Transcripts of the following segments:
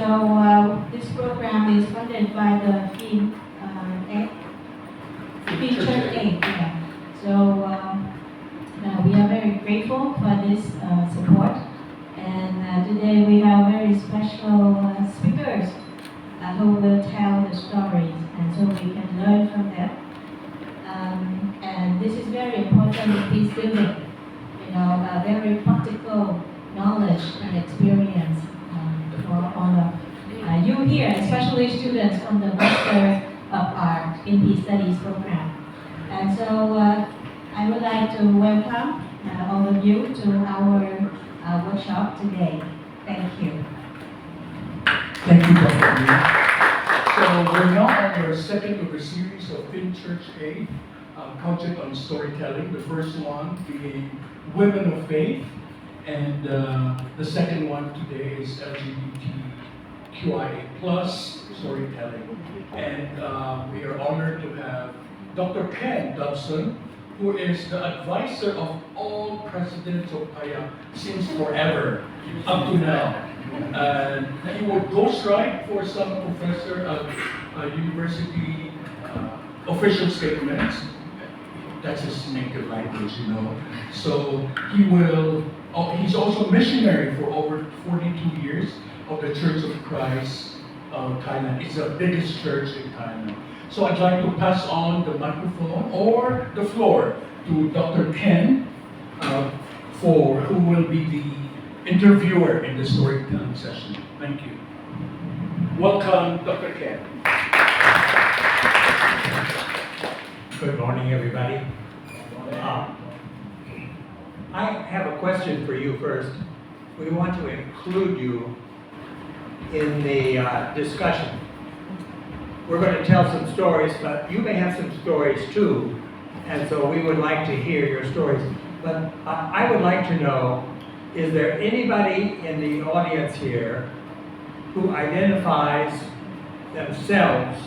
this program is funded by the Church Aid. Yeah. We are very grateful for this support. And today we have very special speakers who will tell the stories, and so we can learn from them. And this is very important in peace building. Very practical knowledge and experience for all of you here, especially students from the Master of Art in Peace Studies program. And so I would like to welcome all of you to our workshop today. Thank you. Thank you, Dr. Lee. So we're now on our second of a series of Thin Church Aid, content on storytelling. The first one being Women of Faith, and the second one today is LGBTQIA plus storytelling. And we are honored to have Dr. Ken Dobson, who is the advisor of all presidents of PAYA since forever, up to now. He would ghostwrite for some professor of university official statements. That's his native language, So he will, he's also missionary for over 42 years of the Church of Christ of Thailand. It's the biggest church in Thailand. So I'd like to pass on the microphone or the floor to Dr. Ken, who will be the interviewer in the storytelling session. Thank you. Welcome, Dr. Ken. Good morning, everybody. I have a question for you first. We want to include you in the discussion. We're going to tell some stories, but you may have some stories too, and so we would like to hear your stories. But I would like to know, is there anybody in the audience here who identifies themselves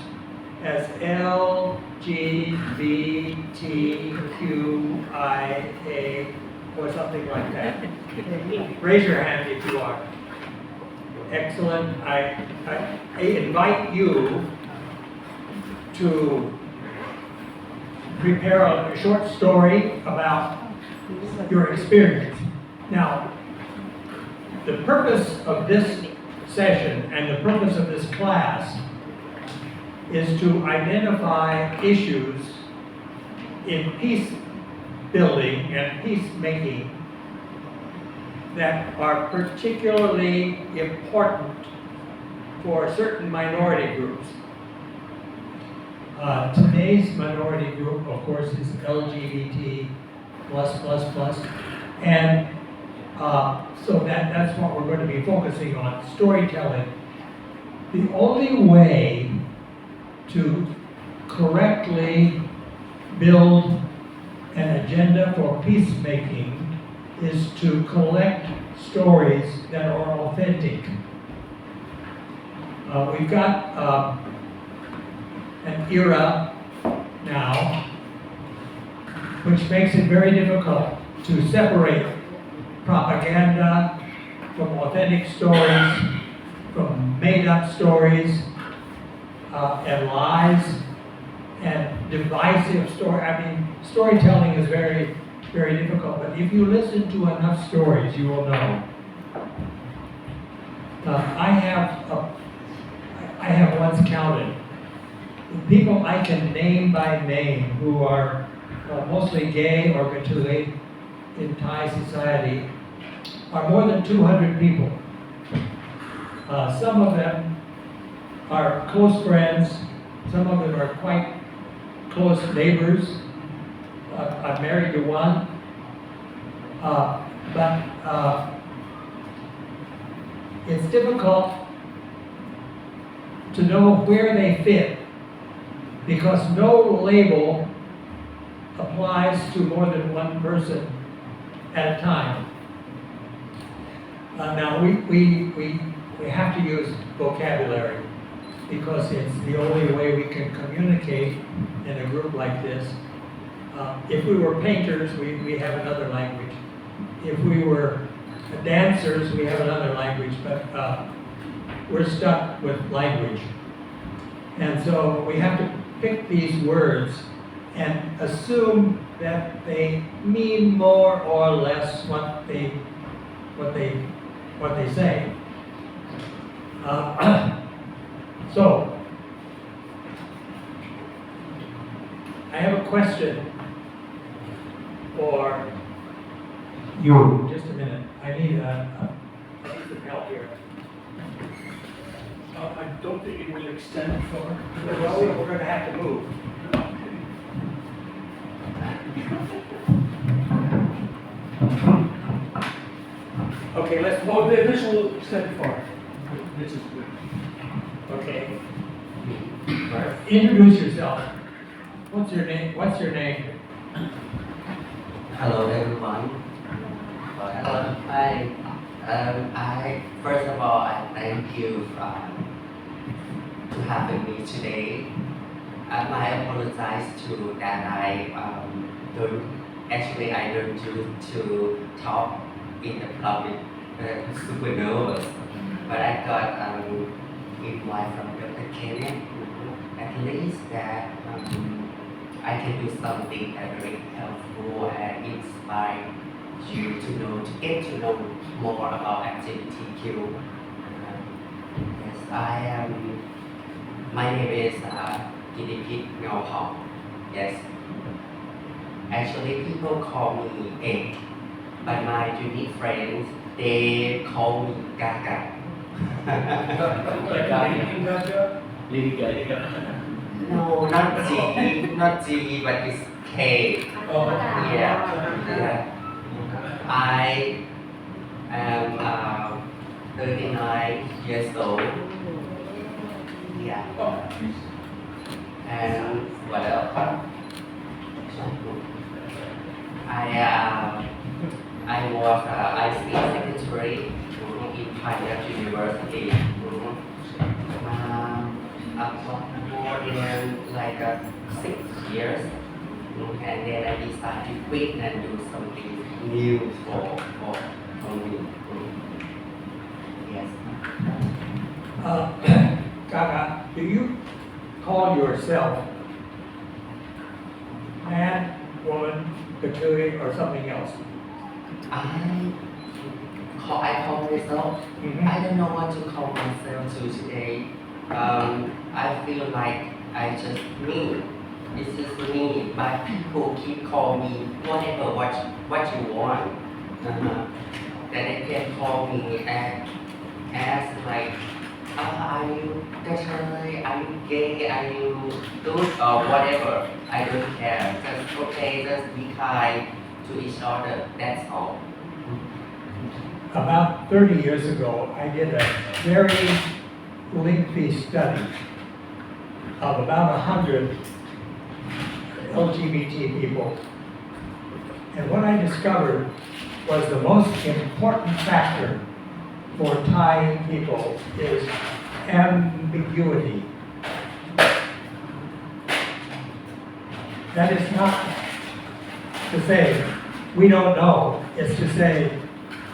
as LGBTQIA or something like that? Raise your hand if you are. Excellent. I invite you to prepare a short story about your experience. Now, the purpose of this session and the purpose of this class is to identify issues in peace building and peacemaking that are particularly important for certain minority groups. Today's minority group, of course, is LGBT+++, and so that's what we're going to be focusing on, storytelling. The only way to correctly build an agenda for peacemaking is to collect stories that are authentic. We've got an era now which makes it very difficult to separate propaganda from authentic stories, from made-up stories, and lies, and divisive story. I mean, storytelling is very, very difficult, but if you listen to enough stories, you will know. I have once counted the people I can name by name who are mostly gay or Gatuli in Thai society are more than 200 people. Some of them are close friends, some of them are quite close neighbors. I'm married to one, but it's difficult to know where they fit because no label applies to more than one person at a time. Now we have to use vocabulary because it's the only way we can communicate in a group like this. If we were painters, we have another language. If we were dancers, we have another language. But we're stuck with language. And so we have to pick these words and assume that they mean more or less what they say. So, I have a question for you. Just a minute. I need some help here. I don't think it will extend far. Well, we're going to have to move. Okay, let's Oh, move. this will extend far. This is good. Okay. Introduce yourself. What's your name? What's your name? Hello everyone. Hello. Hi. I first of all I thank you to having me today. I apologize to that I don't used to talk in the public. I'm super nervous, but I got invite from Dr. Kenneth. At least that I can do something that very helpful and inspire you to get to know more about LGBTQ. Yes, I am. My name is Yes. Actually, people call me Egg, but my unique friends they call me Gaga. Lady Gaga. No, not G, but it's K. Oh. Yeah. I am 39 years old. Yeah. Oh. And what else? I was IC secretary in Pioneer University. More than like 6 years, and then I decided to quit and do something new for me. Yes. Gaga, do you call yourself man, woman, Katui, or something else? I call myself. I don't know what to call myself to today. I feel like I just me. This is me. But people keep calling me whatever what you want. Then they can call me and ask like, are you gay? Are you gay? Are you good or whatever? I don't care. Just okay. Just be kind to each other. That's all. About 30 years ago, I did a very lengthy study of about 100 LGBT people. And what I discovered was the most important factor for Thai people is ambiguity. That is not to say we don't know, it's to say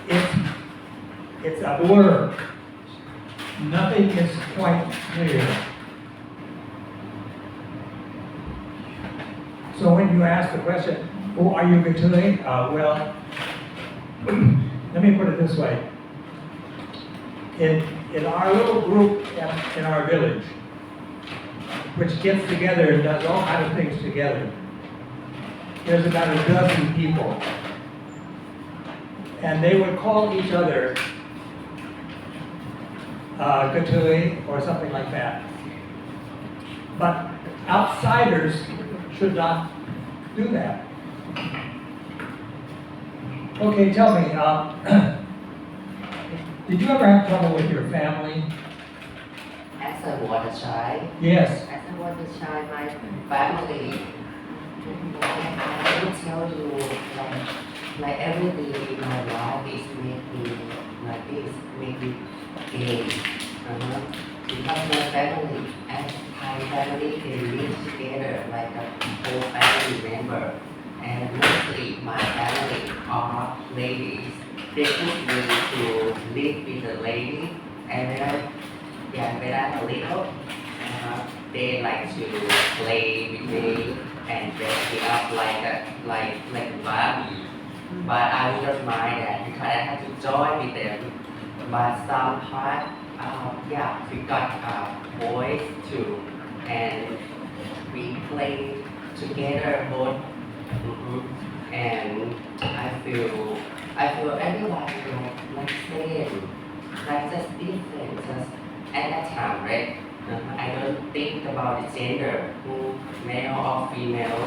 it's a blur. Nothing is quite clear. So when you ask the question, oh, are you Gatuli? Well, let me put it this way. In our little group in our village, which gets together and does all kinds of things together, there's about a dozen people. And they would call each other Gatuli or something like that. But outsiders should not do that. Okay, tell me, did you ever have trouble with your family? As I was a child. Yes. As I was a child, my family. I will tell you, like everything in my life is make me like this, make me gay. Because my family and my family they live together like a whole family member. And mostly my family are ladies. They put me to live with a lady, and then yeah, when I'm little, they like to play with me and dress me up like a Barbie. But I wouldn't mind that because I had to join with them. But some part, yeah, we got boys too, and we play together both. And I feel everybody like same, like just different, just at that time, right? I don't think about the gender, male or female.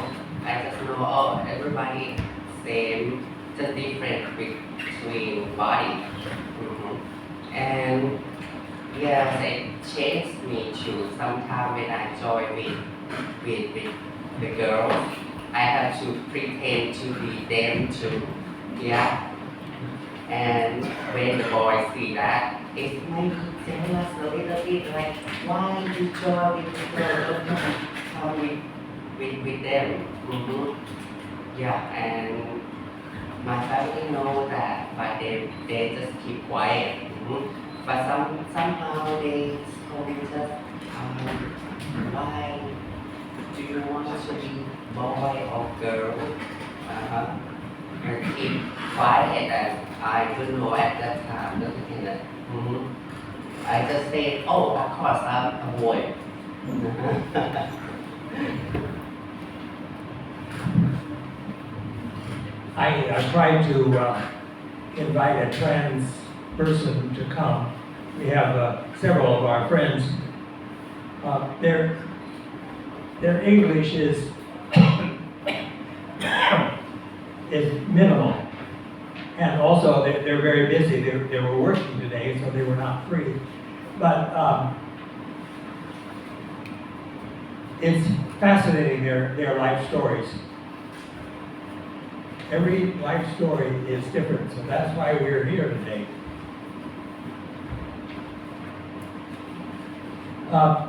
I just know, oh, everybody same, just different between body. And yes, it changed me too. Sometimes when I join with the girls, I have to pretend to be them too. Yeah. And when the boys see that, it might be jealous a little bit, like, why you join with the girl, don't come with them. Yeah, and my family know that, but they just keep quiet. But somehow they told me just, why do you want to be boy or girl? And keep quiet, and I don't know at that time. I just said, oh, of course, I'm a boy. I tried to invite a trans person to come. We have several of our friends. Their English is minimal, and also they're very busy. They were working today, so they were not free. But it's fascinating, their life stories. Every life story is different, so that's why we're here today.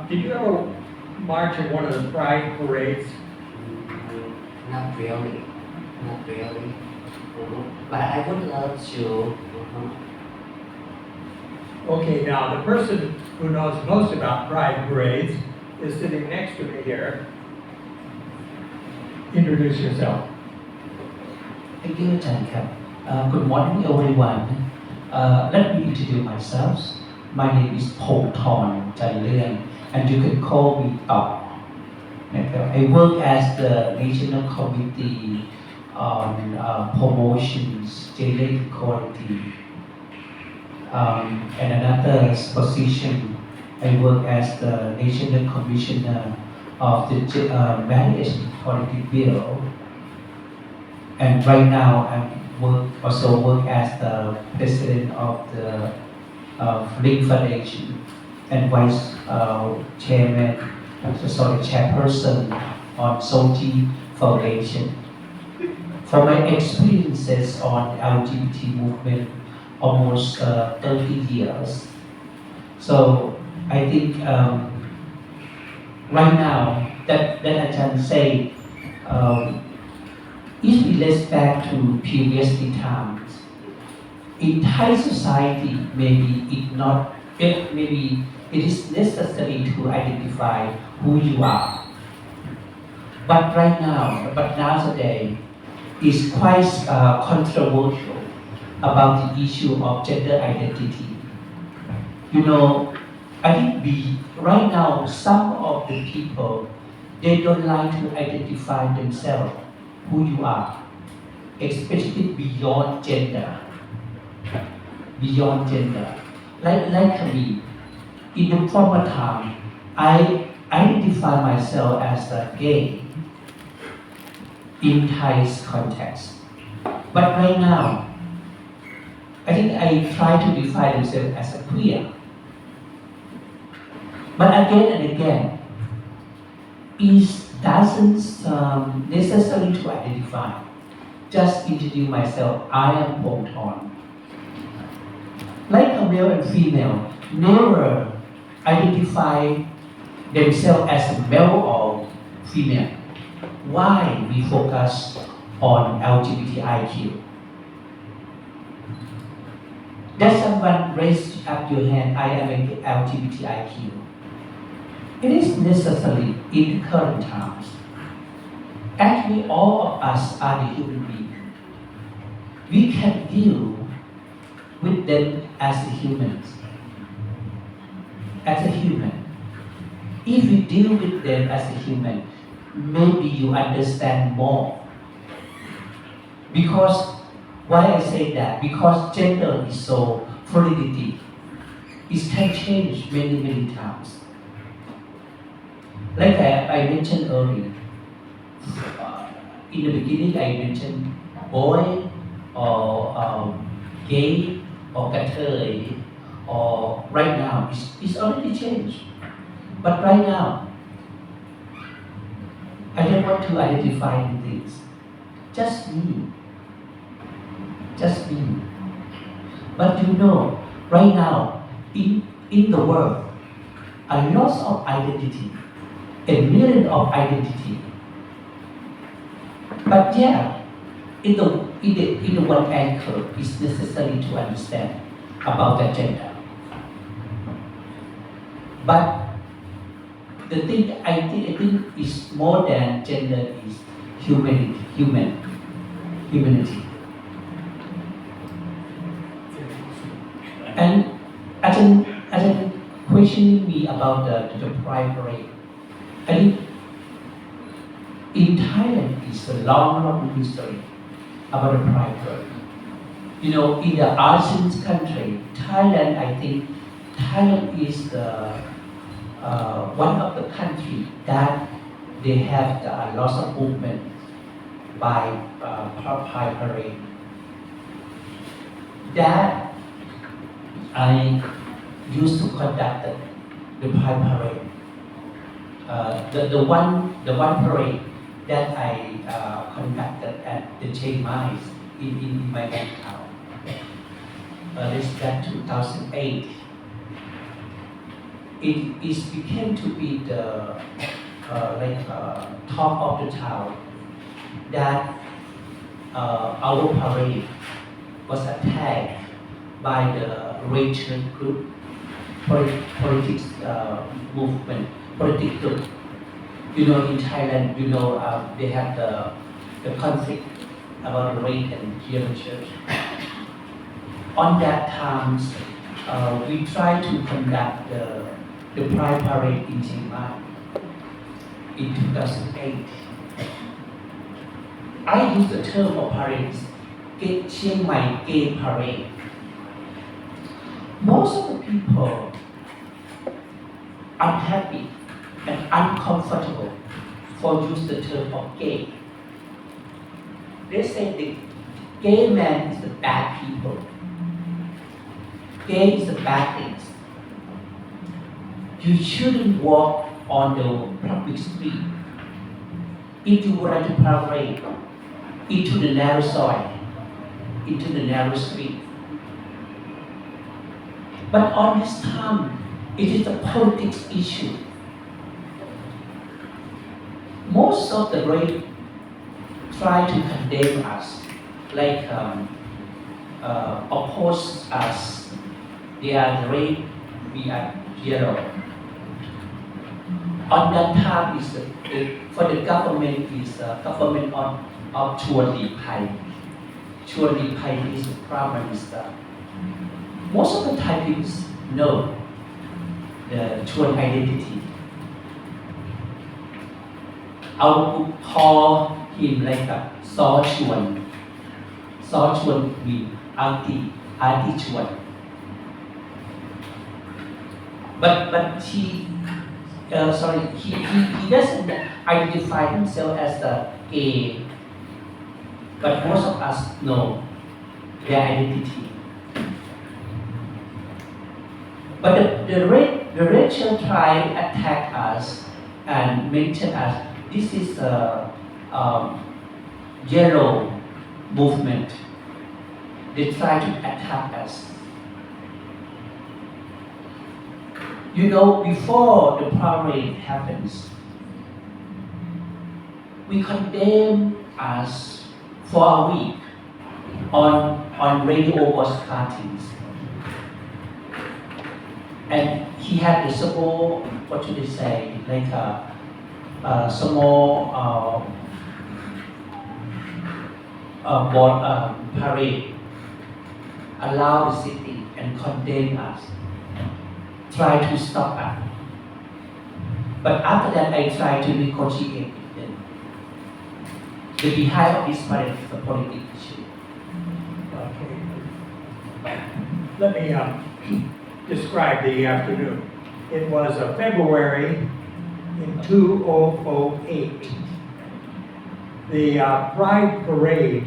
Did you ever march in one of the pride parades? Not really. But I would love to. Okay, now the person who knows most about pride parades is sitting next to me here. Introduce yourself. Thank you, Ajahn. Good morning, everyone. Let me introduce myself. My name is Pongthorn Chanleung, and you can call me Top. I work as the National Committee on Promotions, Gender Equality. And another position, I work as the National Commissioner of the Marriage Equality Bill. And right now, I also work as the president of the Link Foundation and vice chairperson on Soti Foundation. For my experiences on LGBT movement, almost 30 years. So I think right now that I can say, if we relates back to previous times, in Thai society, maybe it is necessary to identify who you are. But nowadays, it's quite controversial about the issue of gender identity. You know, I think right now, some of the people, they don't like to identify themselves, who you are, especially beyond gender. Like me, in the former time, I identify myself as a gay in Thai's context. But right now, I think I try to define myself as a queer. But again and again, it doesn't necessary to identify. Just introduce myself, I am Pongthorn. Like a male and female, never identify themselves as a male or female. Why we focus on LGBTIQ? Does someone raise up your hand? I am a LGBTIQ. It is necessary in the current times. Actually, all of us are the human beings. We can deal with them as humans. As a human. If you deal with them as a human, maybe you understand more. Because, why I say that? Because gender is so fluidity. It can change many, many times. Like I mentioned earlier, in the beginning I mentioned boy or gay or gay, or right now it's already changed. But right now, I don't want to identify the things. Just me. Just me. But you know, right now, in the world, a loss of identity, a million of identity. But yeah, in the one angle, it's necessary to understand about the gender. But the thing I think is more than gender is humanity. And as in questioning me about the Pride Parade, I think in Thailand is a long history about the Pride Parade. You know, in the ASEAN country, Thailand, I think Thailand is the one of the countries that they have a lot of movement by Pride Parade. That I used to conduct the Pride Parade. The one parade that I conducted at the Chiang Mai in my hometown. This that 2008. It became to be the talk of the town that our parade was attacked by the racial group, politics movement, political group. You know, in Thailand, you know, they have the conflict about the rape and Jewish church. On that time, we tried to conduct the Pride Parade in Chiang Mai in 2008. I use the term of parade, Chiang Mai Gay Parade. Most of the people unhappy and uncomfortable for use the term of gay. They say the gay man is the bad people. Gay is the bad things. You shouldn't walk on the public street. If you would like to parade into the narrow soil, into the narrow street. But on this time, it is a politics issue. Most of the rape try to condemn us, like oppose us. They are the rape, we are zero. On that time is for the government is government of Chuan Lee Pai. Chuan Lee Pai is the Prime Minister. Most of the Thai people know the Chuan identity. I would call him like a Saw Chuan. Saw Chuan means Auntie Chuan. But he doesn't identify himself as a gay. But most of us know their identity. But the racial tribe attack us and mention us. This is a yellow movement. They try to attack us. You know, before the parade happens, we condemn us for a week on radio broadcastings. And he had a small, what should I say, like a small parade, allow the city and condemn us, try to stop us. But after that, I try to negotiate with them. The behind of this parade is a political issue. Okay. Let me describe the afternoon. It was February in 2008. The Pride Parade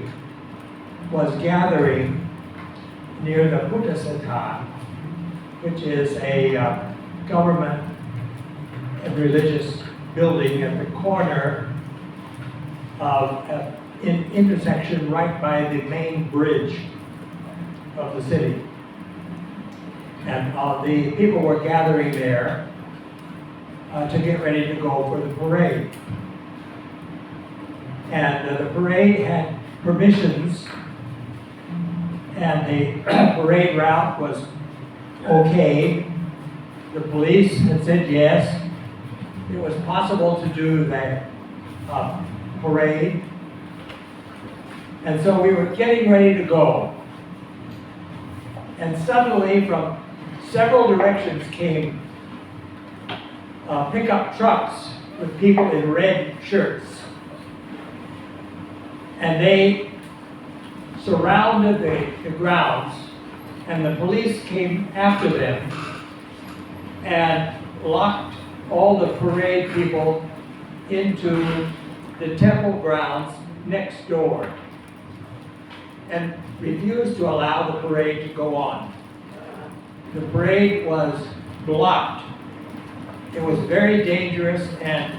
was gathering near the Buddha which is a government and religious building at the corner of an intersection right by the main bridge of the city. And the people were gathering there to get ready to go for the parade. And the parade had permissions, and the parade route was okay. The police had said yes. It was possible to do that parade. And so we were getting ready to go. And suddenly from several directions came pickup trucks with people in red shirts. And they surrounded the grounds, and the police came after them and locked all the parade people into the temple grounds next door and refused to allow the parade to go on. The parade was blocked. It was very dangerous and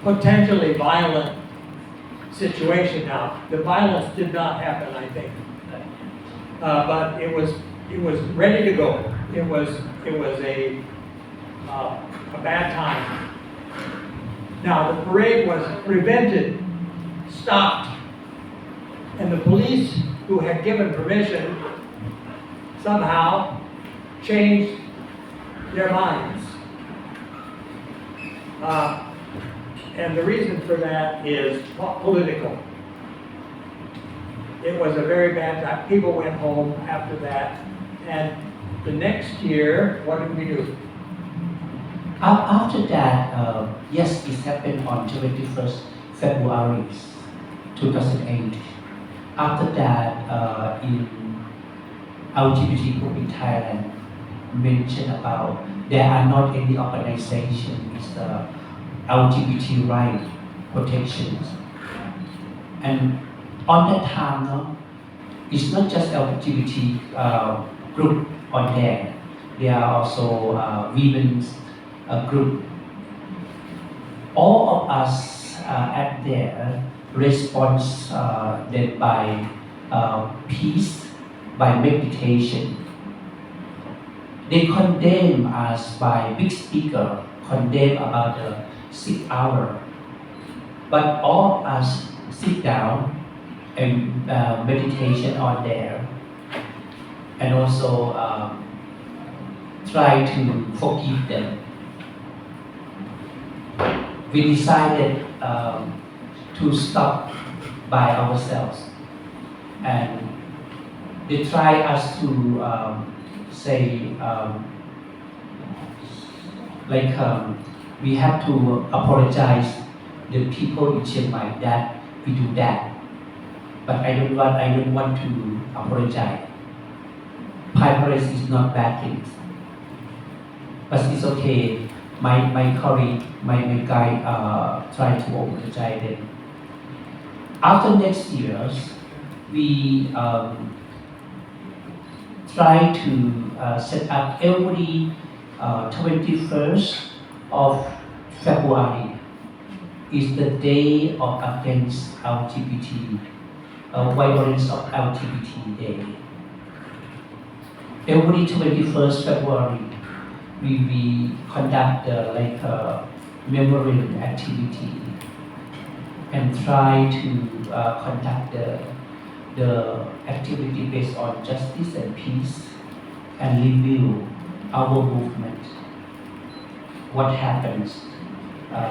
potentially violent situation. Now, the violence did not happen, I think, but it was ready to go. It was a bad time. Now, the parade was prevented, stopped, and the police who had given permission somehow changed their minds. And the reason for that is political. It was a very bad time. People went home after that. And the next year, what did we do? After that, yes, it happened on 21st February 2008. After that, in LGBT group in Thailand mentioned about there are not any organization with LGBT right protections. And on that time, no, it's not just LGBT group on there. There are also women's group. All of us at there response then by peace, by meditation. They condemn us by big speaker, condemn about the 6 hour. But all of us sit down and meditation on there, and also try to forgive them. We decided to stop by ourselves, and they try us to say we have to apologize the people in Chiang Mai that we do that, but I don't want to apologize. Piracy is not bad things, but it's okay. My colleague, my guy, try to apologize them. After next years, we try to set up every 21st of February is the day of against LGBT, violence of LGBT day. Every 21st February, we conduct memorial activity and try to conduct the activity based on justice and peace and review our movement, what happens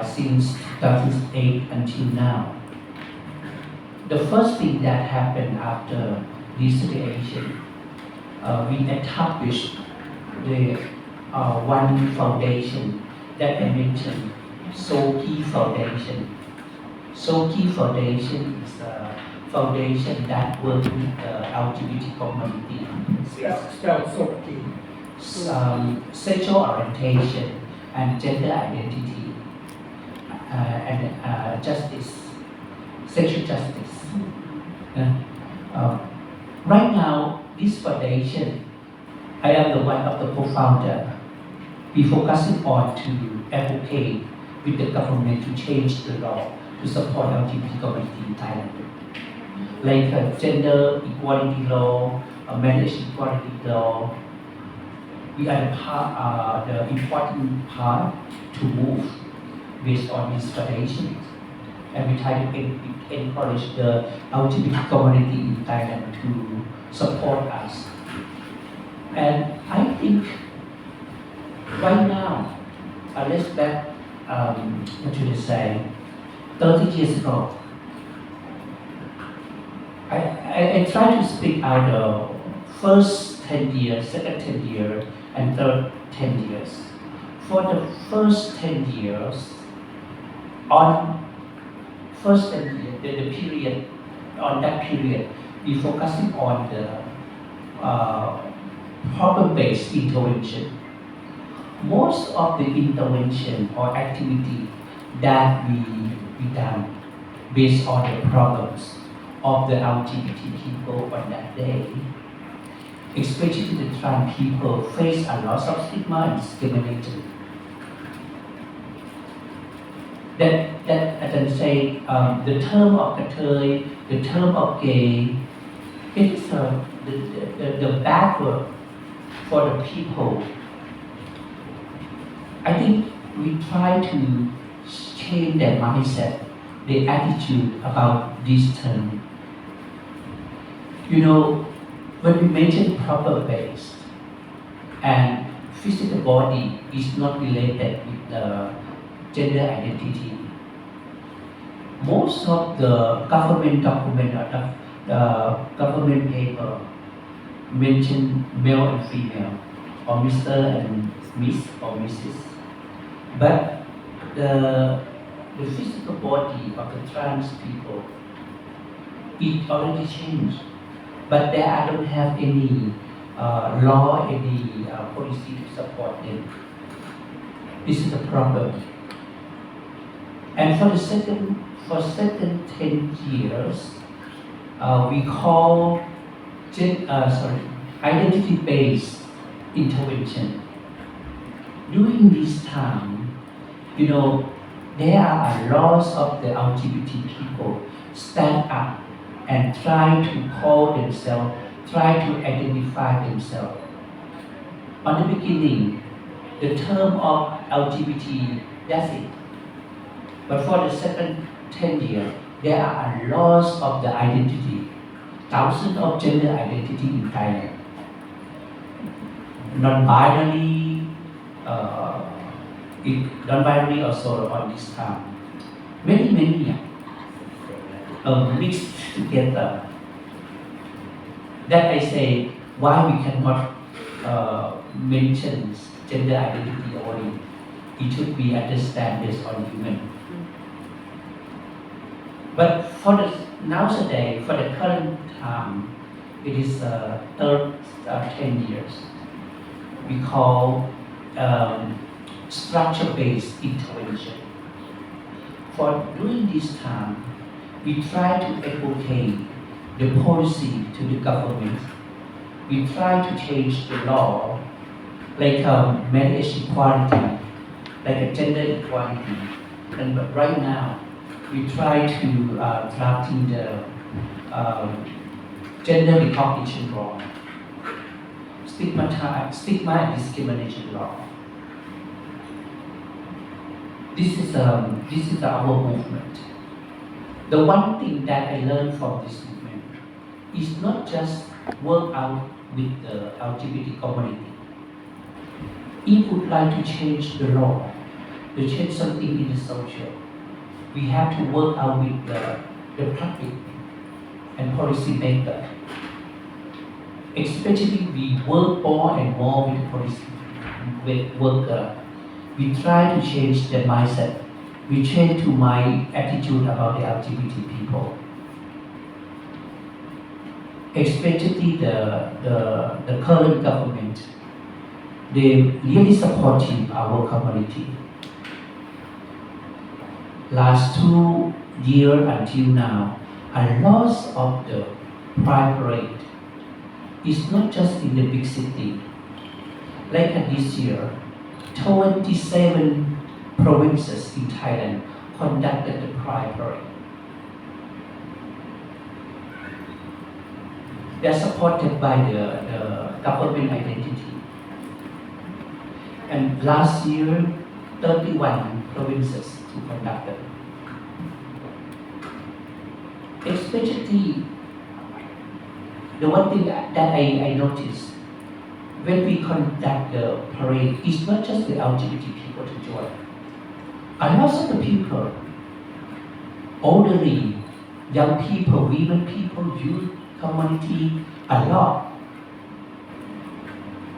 since 2008 until now. The first thing that happened after this situation, we established the one foundation that I mentioned, Soki Foundation. Soki Foundation is a foundation that works with the LGBT community. Spelled Soki. Sexual orientation and gender identity and justice, sexual justice. Right now, this foundation, I am the one of the co-founder. We focusing on to advocate with the government to change the law to support LGBT community in Thailand, like gender equality law, marriage equality law. We are the important part to move based on this foundation, and we try to encourage the LGBT community in Thailand to support us. And I think right now, let's back, what should I say, 30 years ago, I try to speak out the first 10 years, second 10 years, and third 10 years. For the first 10 years, on first 10 years, the period, on that period, we focusing on the problem-based intervention. Most of the intervention or activity that we done based on the problems of the LGBT people on that day, especially the trans people, face a lot of stigma and discrimination. That I can say the term of Kathoy, the term of gay, it's the bad word for the people. I think we try to change their mindset, their attitude about this term. You know, when we mention proper-based and physical body is not related with the gender identity, most of the government document or the government paper mention male and female, or Mr. and Miss or Mrs. But the physical body of the trans people, it already changed. But there I don't have any law, any policy to support them. This is the problem. And for second 10 years, we call identity-based intervention. During this time, you know, there are a lot of the LGBT people stand up and try to call themselves, try to identify themselves. On the beginning, the term of LGBT, that's it. But for the second 10 years, there are a lot of the identity, thousands of gender identity in Thailand. Non-binary, non-binary also on this time. Many mixed together. That I say why we cannot mention gender identity only. It should be understood based on human. But for the nowadays, for the current time, it is third 10 years. We call structure-based intervention. For during this time, we try to advocate the policy to the government. We try to change the law, like marriage equality, like a gender equality. And but right now, we try to drafting the gender recognition law, stigma and discrimination law. This is our movement. The one thing that I learned from this movement is not just work out with the LGBT community. If we would like to change the law, to change something in the social, we have to work out with the public and policy maker. Especially we work more and more with policy worker. We try to change the mindset. We change to my attitude about the LGBT people. Especially the current government, they really supporting our community. Last 2 years until now, a lot of the Pride Parade is not just in the big city. Like this year, 27 provinces in Thailand conducted the Pride Parade. They are supported by the government identity. And last year, 31 provinces to conduct it. Especially, the one thing that I noticed, when we conduct the parade, it's not just the LGBT people to join. A lot of the people, elderly, young people, women people, youth, community, a lot.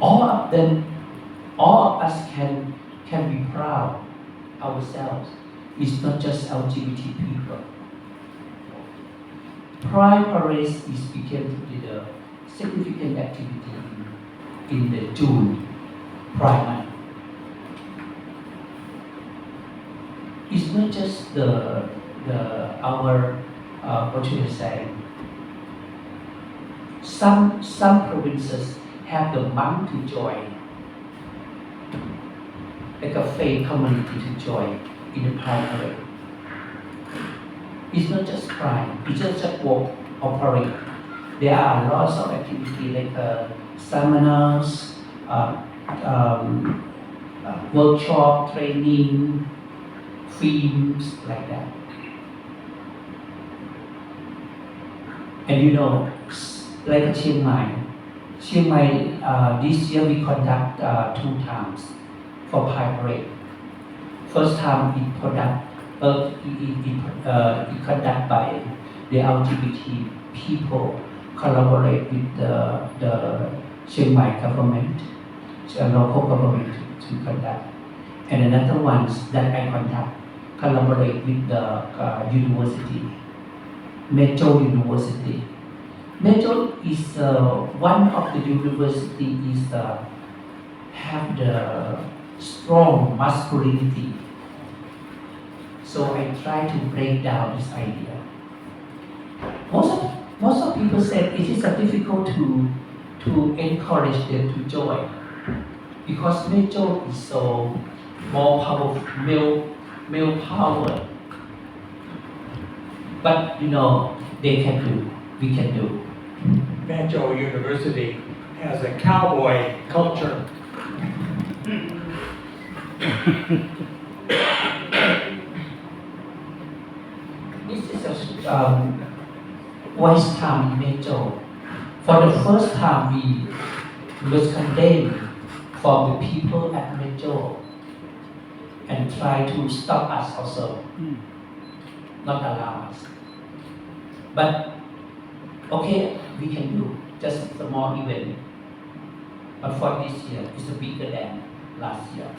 All of them, all of us can be proud ourselves. It's not just LGBT people. Pride Parade is became to be the significant activity in the June Pride Month. It's not just our what should I say? Some provinces have the month to join, like a faith community to join in the Pride Parade. It's not just pride, it's not just walk or parade. There are lots of activities like seminars, workshop, training, films, like that. And you know, like Chiang Mai, this year we conduct 2 times for Pride Parade. First time it conducted by the LGBT people, collaborate with the Chiang Mai government, local government to conduct. And another ones that I conduct, collaborate with the university, Metro University. Metro is one of the university is have the strong masculinity. So I try to break down this idea. Most of people say it is difficult to encourage them to join because Metro is so more powerful, male power. But you know, they can do, we can do. Banjo University has a cowboy culture. This is a wise time in Banjo. For the first time, we was condemned for the people at Banjo and try to stop us also, not allow us. But okay, we can do just a small event. But for this year, it's bigger than last year.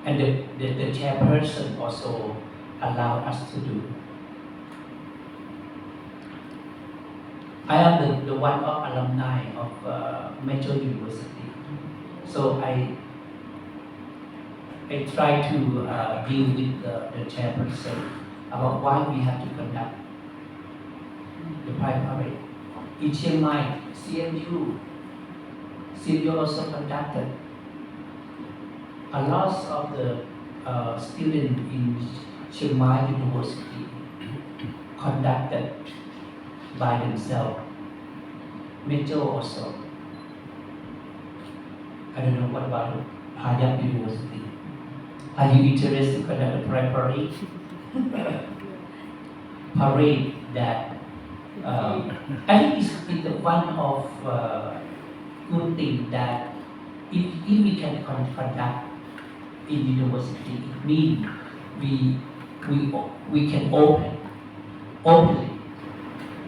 And the chairperson also allowed us to do. I am the one of alumni of Metro University. So I try to deal with the chairperson about why we have to conduct the Pride Parade. In Chiang Mai, CMU also conducted. A lot of the students in Chiang Mai University conducted by themselves. Metro also. I don't know what about Harvard University. Are you interested in conduct a Pride Parade? Parade that I think it's the one of good thing that if we can conduct in university, it means we can openly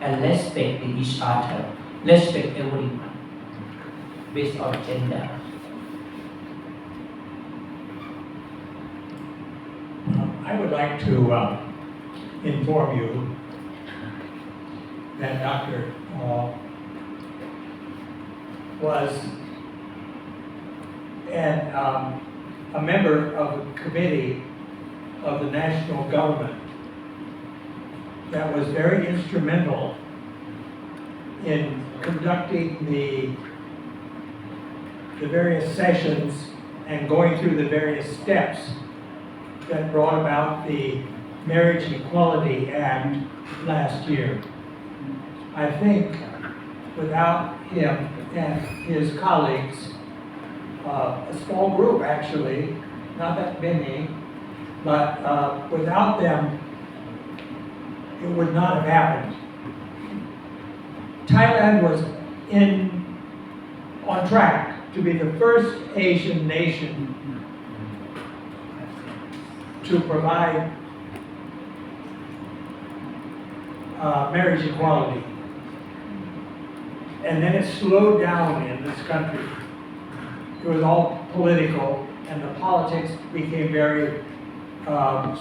and respect each other, respect everyone based on gender. I would like to inform you that Dr. was a member of a committee of the national government that was very instrumental in conducting the various sessions and going through the various steps that brought about the Marriage Equality Act last year. I think without him and his colleagues, a small group actually, not that many, but without them, it would not have happened. Thailand was on track to be the first Asian nation to provide marriage equality. And then it slowed down in this country. It was all political, and the politics became very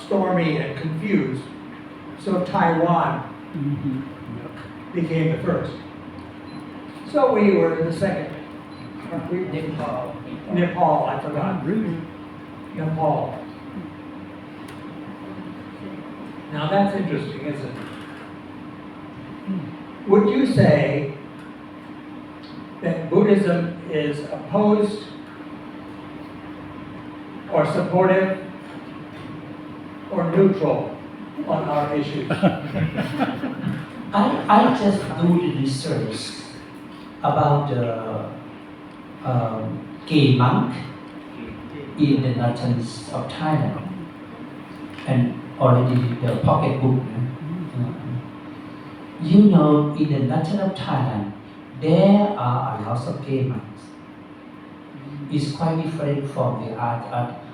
stormy and confused. So Taiwan became the first. So we were the second. Nepal, I forgot. Nepal. Now that's interesting, isn't it? Would you say that Buddhism is opposed or supportive or neutral on our issues? I just do the research about the gay monk in the northeast of Thailand, and already the pocket book. You know, in the north of Thailand, there are a lot of gay monks. It's quite different from the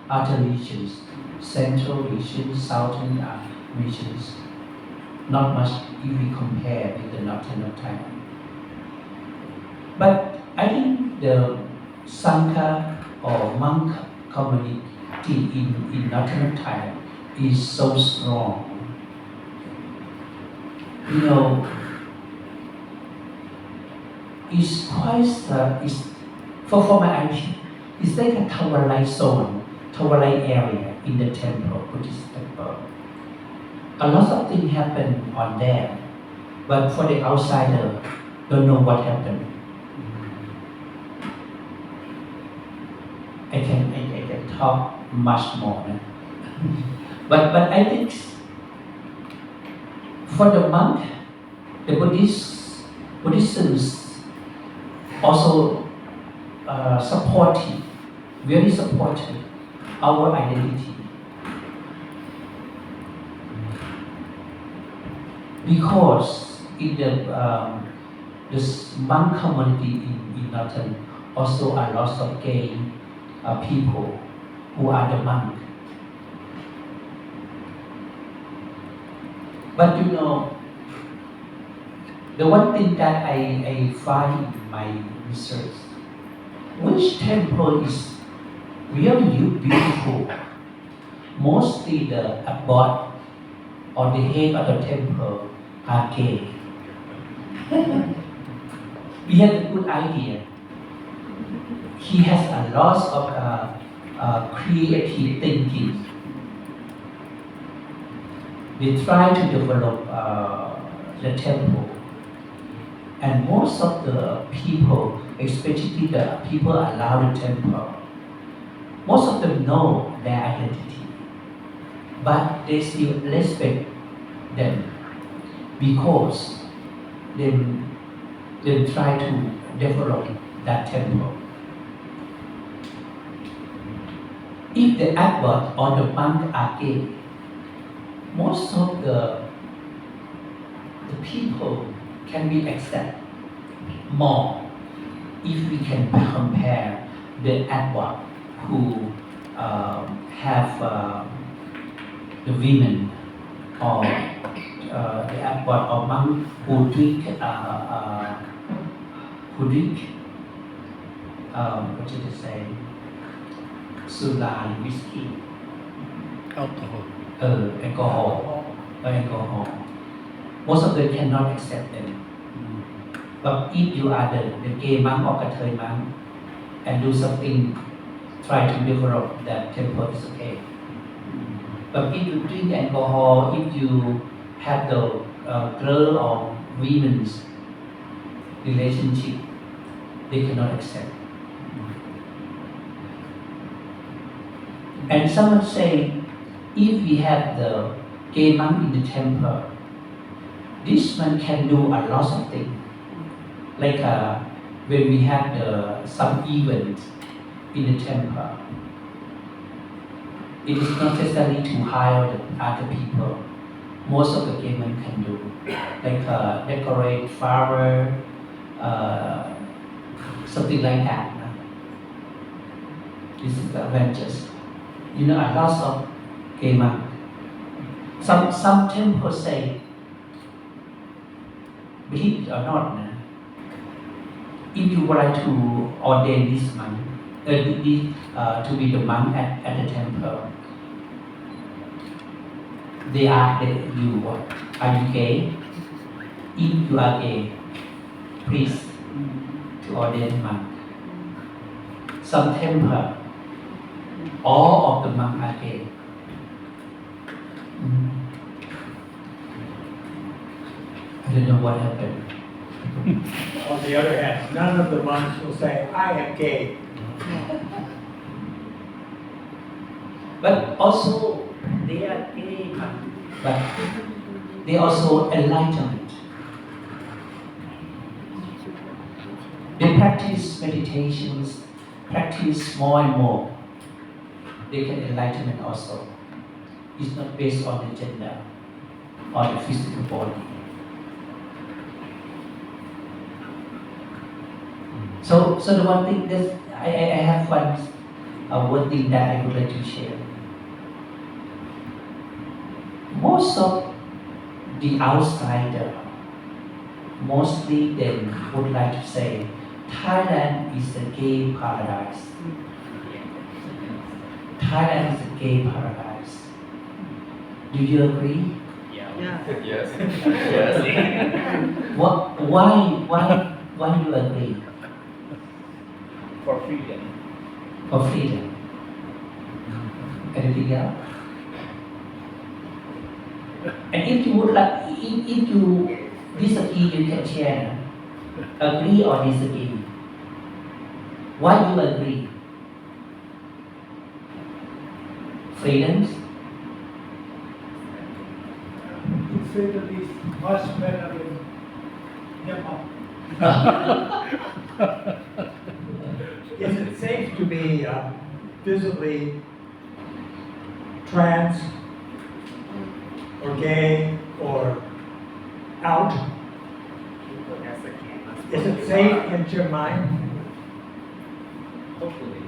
other regions, central regions, southern regions. Not much if we compare with the northern of Thailand. But I think the Sangha or monk community in northern Thailand is so strong. You know, it's quite, for my idea, it's like a Tawalai zone, Tawalai area in the temple, Buddhist temple. A lot of things happen on there, but for the outsider, don't know what happened. I can talk much more. But I think for the monk, the Buddhism also supportive, very supportive our identity. Because in the monk community in Northern, also a lot of gay people who are the monk. But you know, the one thing that I find in my research, which temple is really beautiful, mostly the abbot or the head of the temple are gay. We have a good idea. He has a lot of creative thinking. They try to develop the temple, and most of the people, especially the people around the temple, most of them know their identity, but they still respect them because they try to develop that temple. If the abbot or the monk are gay, most of the people can we accept more if we can compare the advert who have the women or the advert of monk who drink what should I say, sudan, whiskey, alcohol. Alcohol. Most of them cannot accept them. But if you are the gay monk or Kathoi monk and do something, try to develop that temper is okay. But if you drink alcohol, if you have the girl or women's relationship, they cannot accept. And someone say, if we have the gay monk in the temple, this man can do a lot of things. Like when we have some event in the temple, it is not necessary to hire the other people. Most of the gay men can do, like decorate flower, something like that. This is the advantage. You know, a lot of gay monk. Some temples say, believe it or not, if you would like to ordain this monk, to be the monk at the temple, they ask you, are you gay? If you are gay, please to ordain monk. Some temple, all of the monks are gay. I don't know what happened. On the other hand, none of the monks will say, I am gay. But also, they are gay, but they also enlightenment. They practice meditations, practice more and more. They can enlightenment also. It's not based on the gender or the physical body. So the one thing that I have one thing that I would like to share. Most of the outsider, mostly they would like to say, Thailand is a gay paradise. Thailand is a gay paradise. Do you agree? Yes. Why you agree? For freedom. For freedom. Anything else? And if you would like, if you disagree, you can share. Agree or disagree? Why you agree? Freedoms? To say the least, much better than hip-hop. Is it safe to be visibly trans or gay or out? Is it safe in Chiang Mai? Hopefully.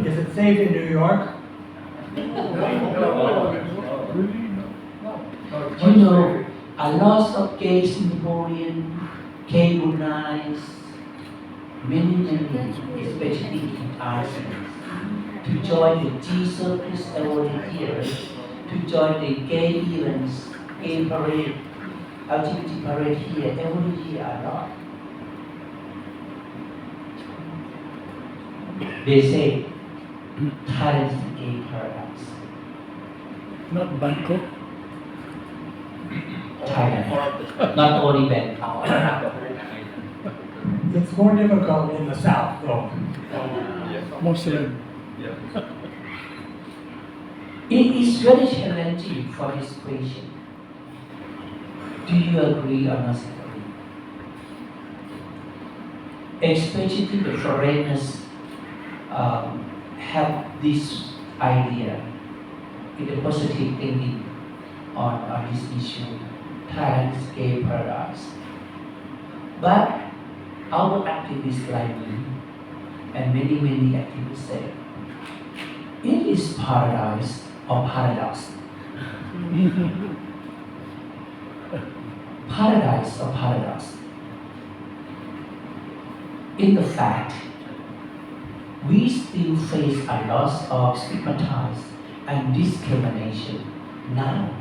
Is it safe in New York? You know, a lot of gay Singaporean, gay Brunei's, many, especially in Iceland, to join the Jesus Christ every year, to join the gay events, gay parade, LGBT parade here, every year a lot. They say, Thailand is a gay paradise. Not Bangkok. Thailand, not only Bangkok. It's more difficult in the south, though. Muslim. It is very challenging for this question. Do you agree or not agree? Especially the foreigners have this idea, in a positive thinking on this issue. Thailand is gay paradise. But our activists like me and many activists say, it is paradise or paradox. Paradise or paradox. In the fact, we still face a lot of stigmatized and discrimination now.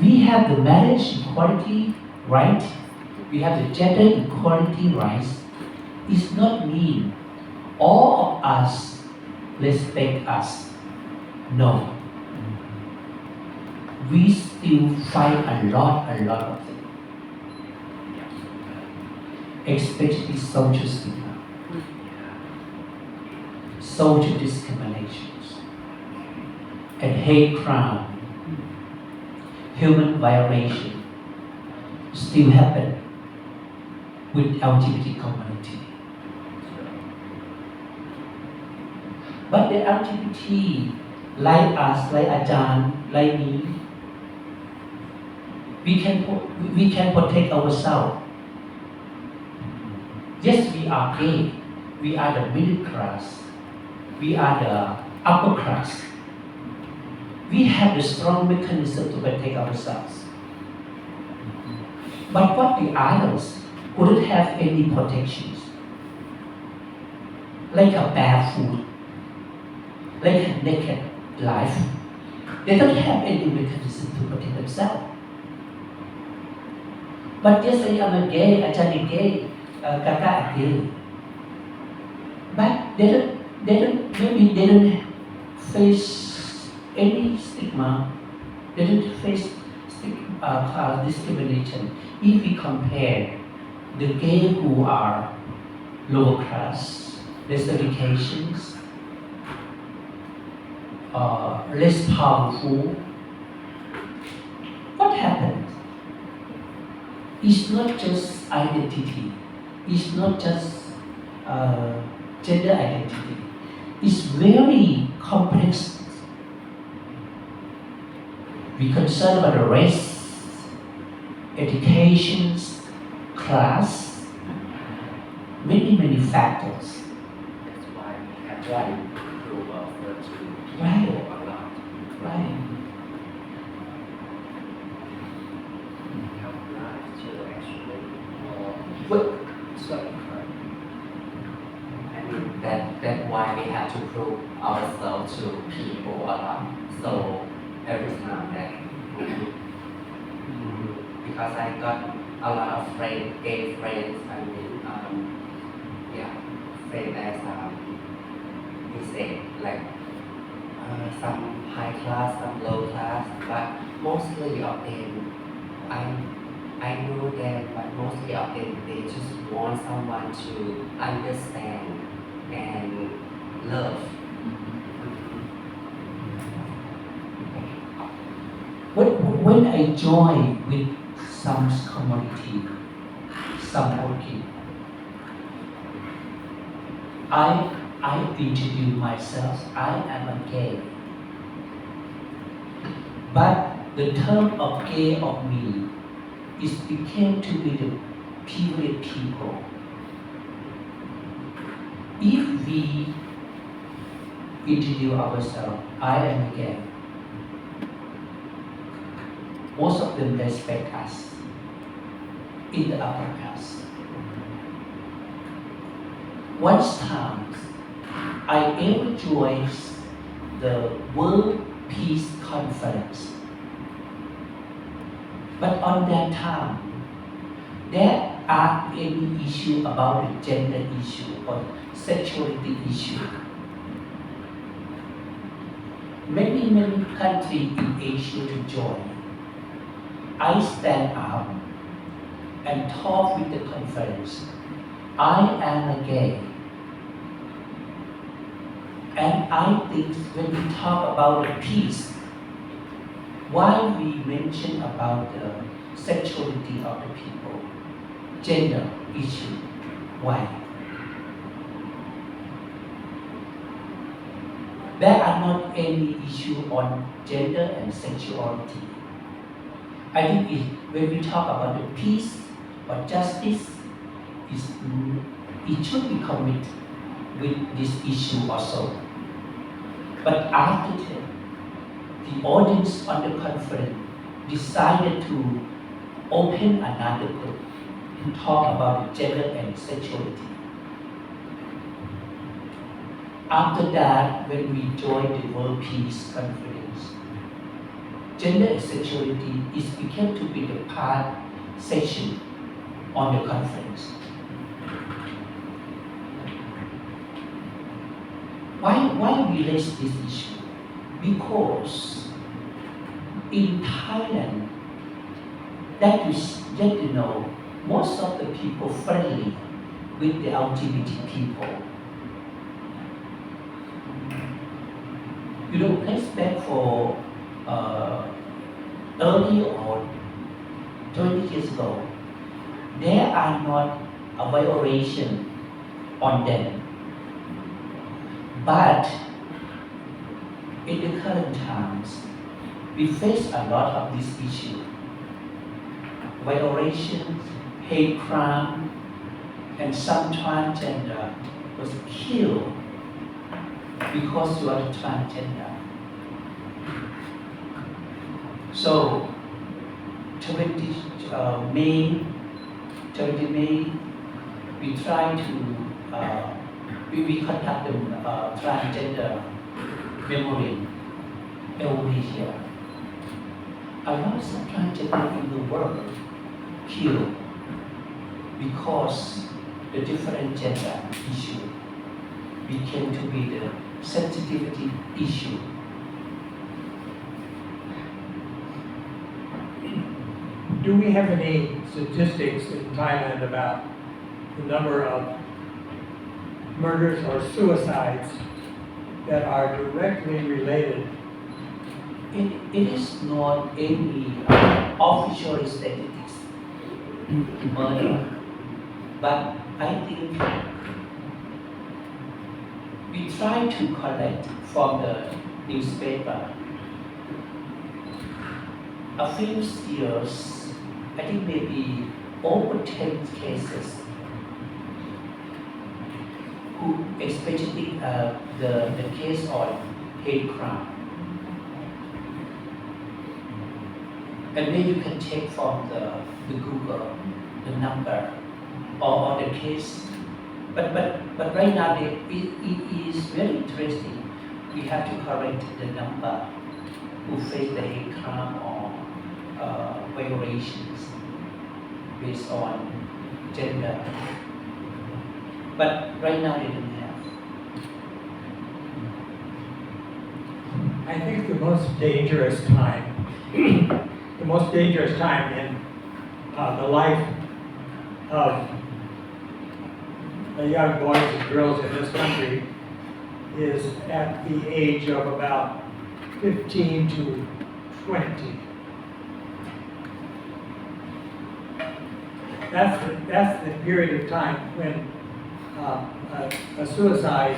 We have the marriage equality right, we have the gender equality rights. It's not mean all of us respect us. No. We still fight a lot of things. Especially social stigma, social discriminations, and hate crime, human violation still happen with LGBT community. But the LGBT, like us, like Ajahn, like me, we can protect ourselves. Yes, we are gay. We are the middle class. We are the upper class. We have the strong mechanism to protect ourselves. But what the others wouldn't have any protections, like a barefoot, like a naked life, they don't have any mechanism to protect themselves. But yes, I am a gay, Ajahn is gay, Kaka is gay. But maybe they don't face any stigma, they don't face discrimination if we compare the gay who are lower class, less educations, less powerful. What happens? It's not just identity, it's not just gender identity, it's very complex. We concern about the race, education, class, many factors. That's why we have to prove our virtue Right. a lot. Right. Help life to actually more. Well, Sorry. I mean that's why we have to prove ourselves to people a lot. So every time that because I got a lot of friends, gay friends. I mean, friends as we say like some high class, some low class, but mostly of them, I know them, but mostly of them, they just want someone to understand and love. when I join with some community, some working, I introduce myself, I am a gay. But the term of gay of me is became to be the period people. If we introduce ourselves, I am a gay, most of them respect us in the upper class. Once time, I ever joined the World Peace Conference. But on that time, there are any issue about the gender issue or sexuality issue. Many countries in Asia to join. I stand up and talk with the conference. I am a gay. And I think when we talk about the peace, why we mention about the sexuality of the people, gender issue, why? There are not any issue on gender and sexuality. I think when we talk about the peace or justice, it should be committed with this issue also. But after that, the audience on the conference decided to open another group to talk about gender and sexuality. After that, when we joined the World Peace Conference, gender and sexuality became to be the part section on the conference. Why we raise this issue? Because in Thailand, that is get to know most of the people friendly with the LGBT people. You know, let's back for early or 20 years ago, there are not a violation on them. But in the current times, we face a lot of this issue. Violations, hate crime, and some transgender was killed because you are a transgender. So, 20 May, we try to we conduct the transgender memorial every year. A lot of transgender in the world killed because the different gender issue became to be the sensitivity issue. Do we have any statistics in Thailand about the number of murders or suicides that are directly related? It is not any official statistics murder, but I think we try to collect from the newspaper a few years, I think maybe over 10 cases, who especially the case on hate crime. And then you can take from the Google the number or the case. But right now it is very interesting. We have to correct the number who face the hate crime or violations based on gender. But right now they don't have. I think the most dangerous time, the most dangerous time in the life of the young boys and girls in this country is at the age of about 15 to 20. That's the period of time when a suicide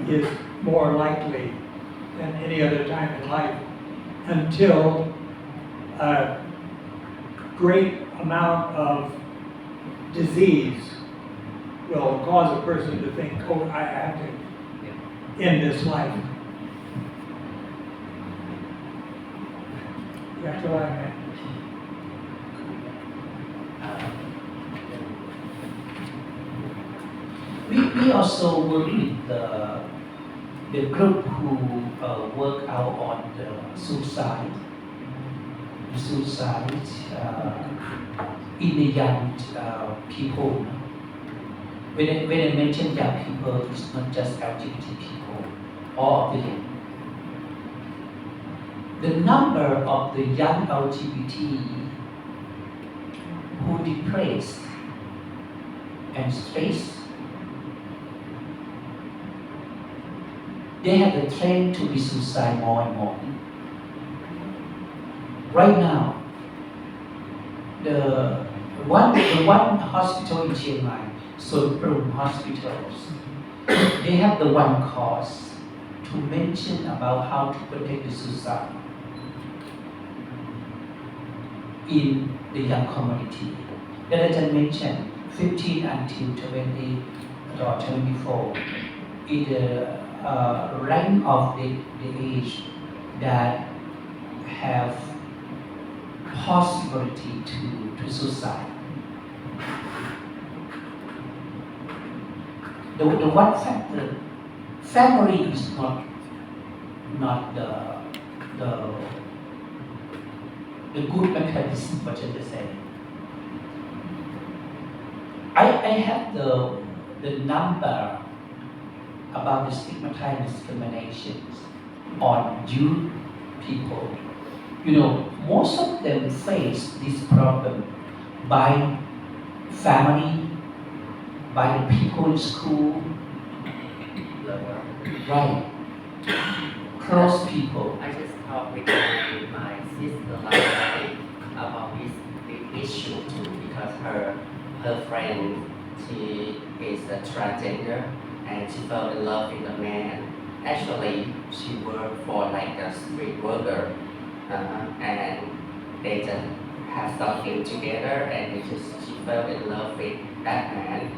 is more likely than any other time in life, until a great amount of disease will cause a person to think, oh, I have to end this life. You have to go ahead. We also work with the group who work out on the suicide in the young people. When I mention young people, it's not just LGBT people, all of them. The number of the young LGBT who depressed and stressed, they have the trend to be suicide more and more. Right now, the one hospital in Chiang Mai, Sonprum hospitals, they have the one course to mention about how to protect the suicide. in the young community. That I just mentioned, 15 until 20 or 24 is the rank of the age that have possibility to suicide. The one factor, family is not the good mechanism, what should I say. I have the number about the stigmatized discriminations on youth people. You know, most of them face this problem by family, by the people in school, right? Close people. I just talked with my sister last night about this big issue too, because her friend, she is a transgender and she fell in love with a man. Actually, she worked for like a street worker, and they just have something together, and she fell in love with that man.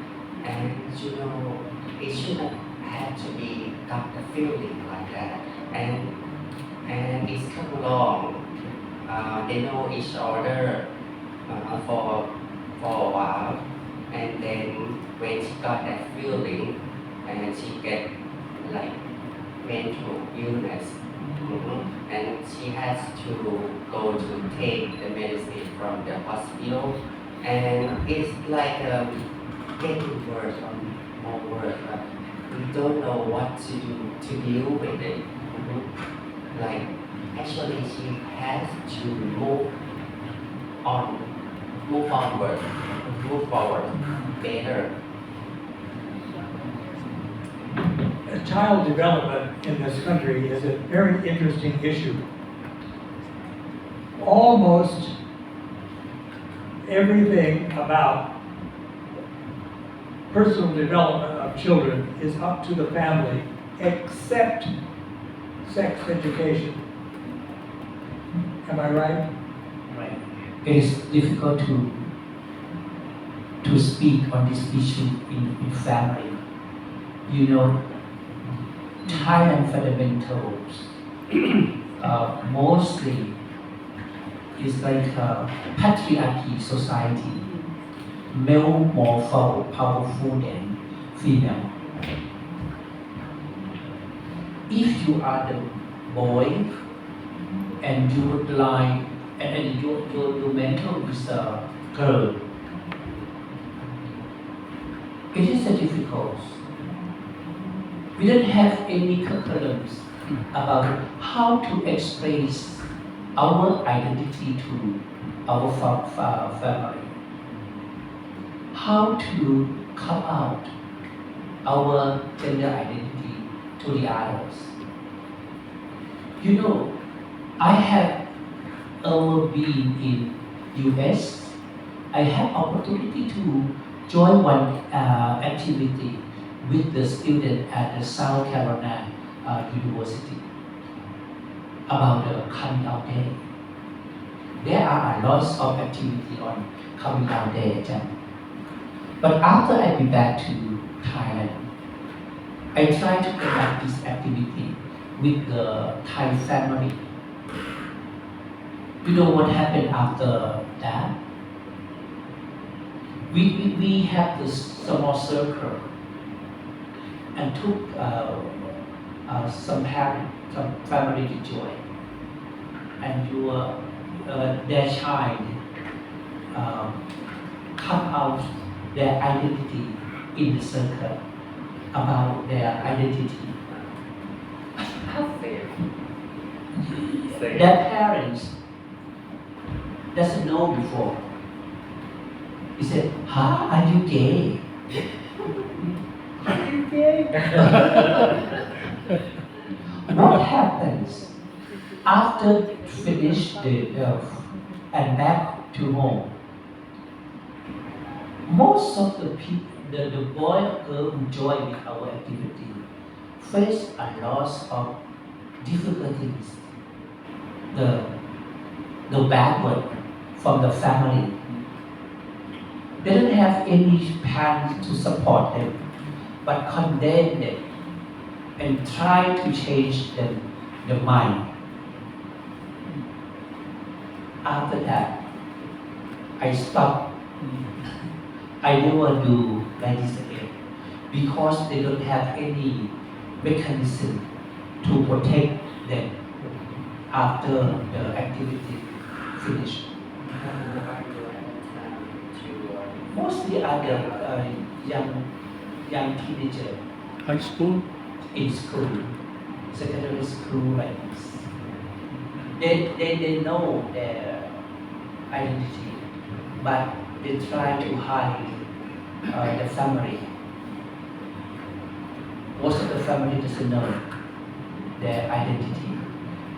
And you know, it shouldn't have to be got the feeling like that. And it's come along. They know each other for a while, and then when she got that feeling, and she get like mental illness, and she has to go to take the medicine from the hospital, and it's like getting worse and more worse. We don't know what to do to deal with it. Like actually, she has to move forward better. Child development in this country is a very interesting issue. Almost everything about personal development of children is up to the family, except sex education. Am I right? Right. It is difficult to speak on this issue in family. You know, Thailand fundamentals mostly is like a patriarchy society, male more powerful than female. If you are the boy and you would like, and your mental is a girl, it is a difficult. We don't have any curriculums about how to express our identity to our family, how to come out our gender identity to the others. You know, I have been in US. I had opportunity to join one activity with the student at the South Carolina University about the coming out day. There are a lot of activity on coming out day, but after I be back to Thailand, I try to conduct this activity with the Thai family. You know what happened after that? We have this small circle and took some parents, some family to join, and their child come out their identity in the circle about their identity. How fair. Their parents doesn't know before. He said, are you gay? Are you gay? What happens after finish the and back to home? Most of the people, the boy or girl who join with our activity face a lot of difficulties. The bad word from the family. They don't have any parents to support them, but condemn them and try to change them, their mind. After that, I stopped. I never do like this again because they don't have any mechanism to protect them after the activity finished. Mostly other young teenager High school? in school, secondary school like this. They know their identity, but they try to hide the family. Most of the family doesn't know their identity,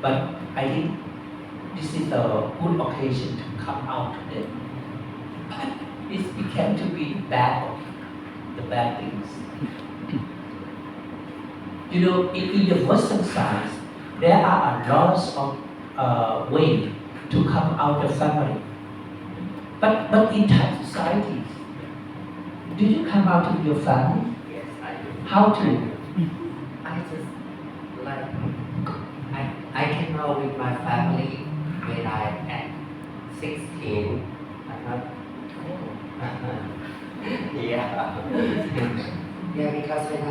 but I think this is a good occasion to come out to them. But it became to be the bad things. You know, in the Western side, there are a lot of ways to come out of family. But in Thai society, do you come out of your family? Yes, I do. How to? I just like I came out with my family when I at 16. I'm not. Yeah. Yeah, because when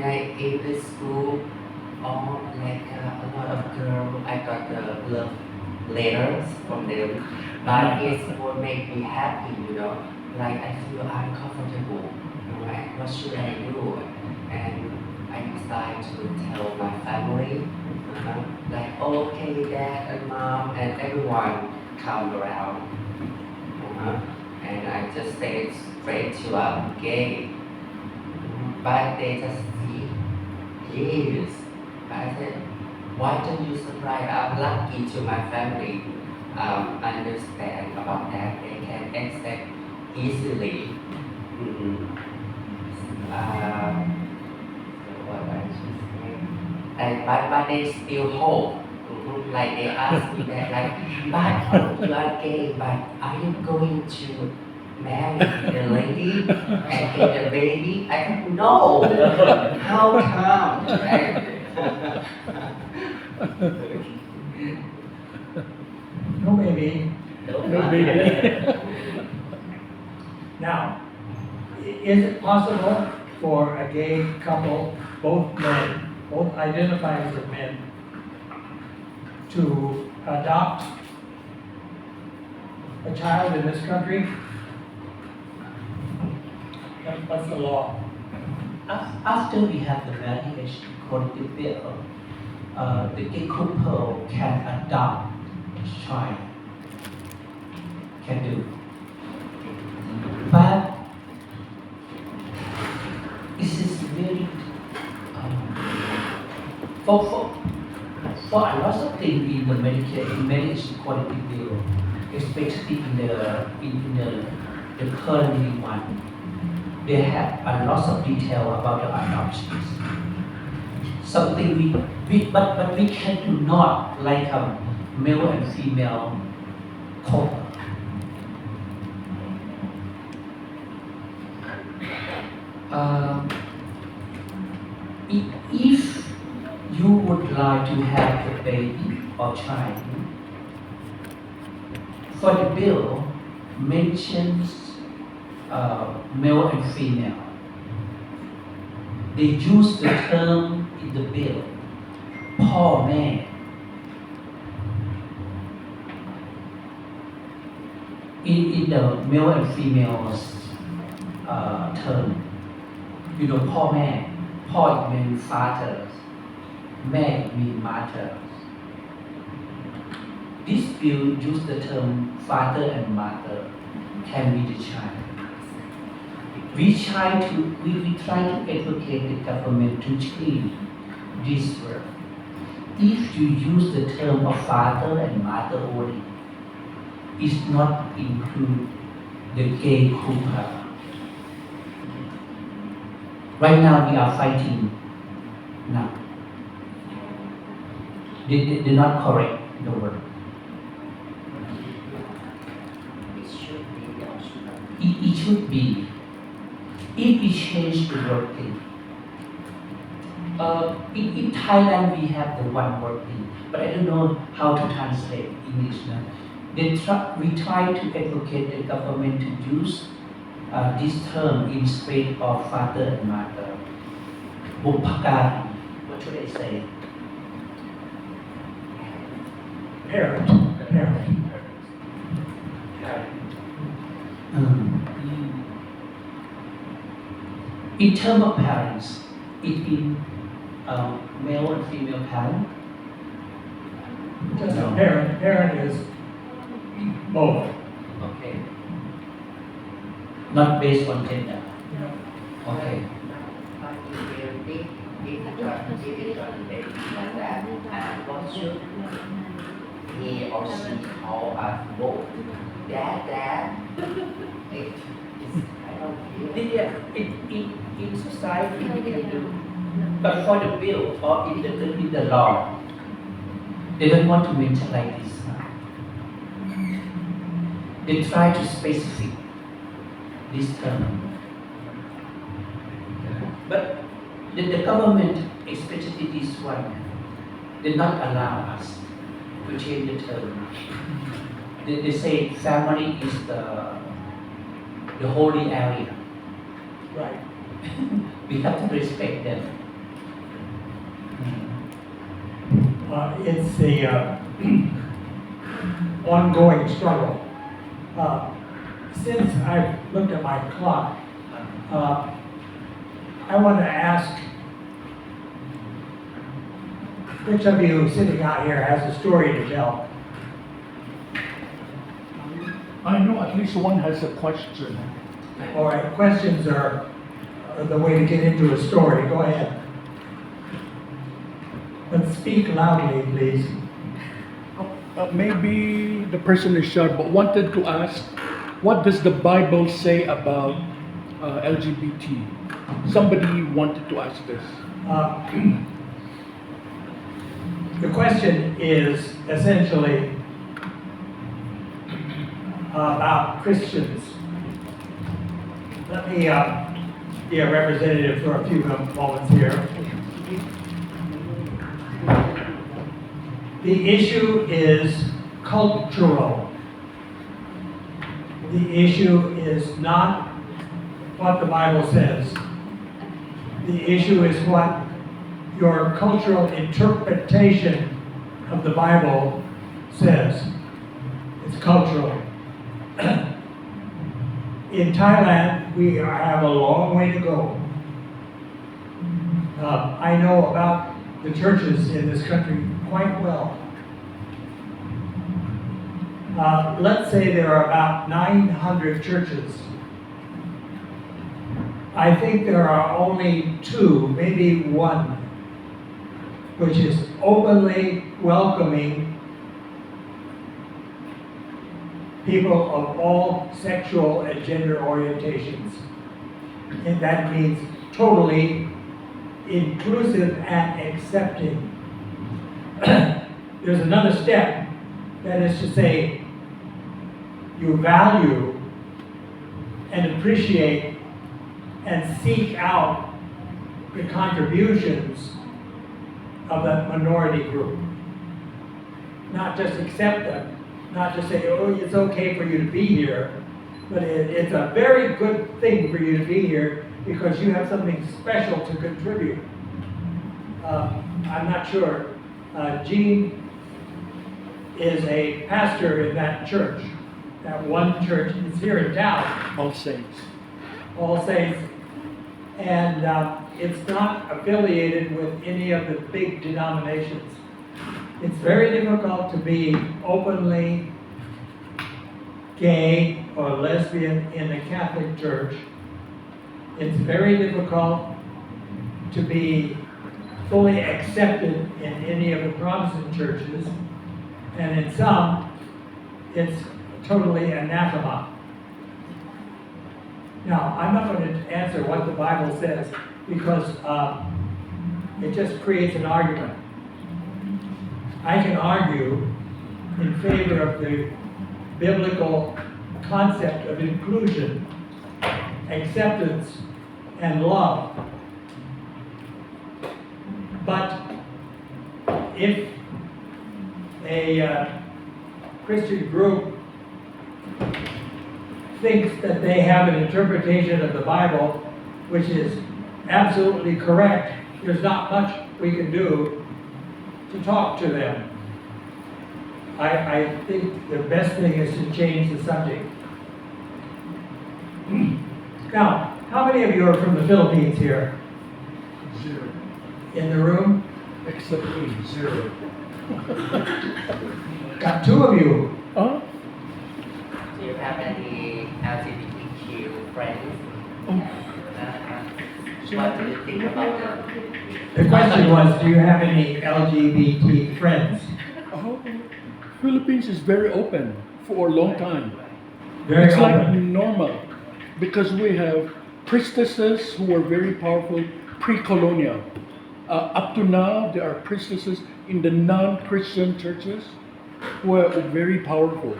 I in the school, all like a lot of girls, I got the love letters from them, but it would make me happy, you know. Like I feel uncomfortable. Like what should I do? And I decided to tell my family, like okay, dad and mom and everyone come around. And I just say it straight to I'm gay. But they just see, yes. I said, why don't you surprise? I'm lucky to my family understand about that. They can accept easily. What I should say? But they still hope. Like they ask me that, like, but you are gay, but are you going to marry the lady and get a baby? I said, no. How come? Right? No, maybe. Now, is it possible for a gay couple, both men, both identify as men, to adopt a child in this country? What's the law? After we have the marriage equality bill, the gay couple can adopt a child, can do. But this is very for a lot of things in the marriage equality bill, especially in the current one, they have a lot of detail about the adoptions. Something but we can do not like a male and female couple. If you would like to have a baby or child, for the bill mentions male and female. They use the term in the bill, พ่อแม่ in the male and female term, you know พ่อแม่ พ่อ it means father, แม่ it means mother. This bill use the term father and mother can be the child. We try to advocate the government to change this word. If you use the term of father and mother only, it's not include the gay couple. Right now we are fighting now. They're not correct the word. should be if we change the word thing. In Thailand, we have the one word thing, but I don't know how to translate English now. We try to advocate the government to use this term instead of father and mother. Buppakari. What should I say? Parent, parent. In terms of parents, it means male and female parent. Just a parent, parent is both. Okay. Not based on gender. Okay. What should he or she call us both? Dad. I don't feel. In society we can do, but for the bill or in the law, they don't want to mention like this. They try to specify this term. But the government, especially this one, did not allow us to change the term. They say family is the holy area. Right. We have to respect them. It's the ongoing struggle. Since I've looked at my clock, I want to ask which of you sitting out here has a story to tell? I know at least one has a question. All right, questions are the way to get into a story. Go ahead. But speak loudly, please. Maybe the person is shy, but wanted to ask, what does the Bible say about LGBT? Somebody wanted to ask this. The question is essentially about Christians. Let me be a representative for a few moments here. The issue is cultural. The issue is not what the Bible says. The issue is what your cultural interpretation of the Bible says. It's cultural. In Thailand, we have a long way to go. I know about the churches in this country quite well. Let's say there are about 900 churches. I think there are only 2, maybe 1, which is openly welcoming people of all sexual and gender orientations. And that means totally inclusive and accepting. There's another step, that is to say, you value and appreciate and seek out the contributions of that minority group. Not just accept them, not just say, oh, it's okay for you to be here, but it's a very good thing for you to be here because you have something special to contribute. I'm not sure. Gene is a pastor in that church, that one church. It's here in town. All Saints. All Saints. And it's not affiliated with any of the big denominations. It's very difficult to be openly gay or lesbian in the Catholic Church. It's very difficult to be fully accepted in any of the Protestant churches. And in some, it's totally anathema. Now, I'm not going to answer what the Bible says because it just creates an argument. I can argue in favor of the biblical concept of inclusion acceptance and love. But if a Christian group thinks that they have an interpretation of the Bible which is absolutely correct, there's not much we can do to talk to them. I think the best thing is to change the subject. Now, how many of you are from the Philippines here? 0. In the room? Except me, 0. Got 2 of you. Huh? Do you have any LGBTQ friends? What do you think about them? The question was, do you have any LGBT friends? Oh, Philippines is very open for a long time. Very It's like open. normal because we have priestesses who were very powerful pre-colonial. Up to now, there are priestesses in the non-Christian churches who are very powerful.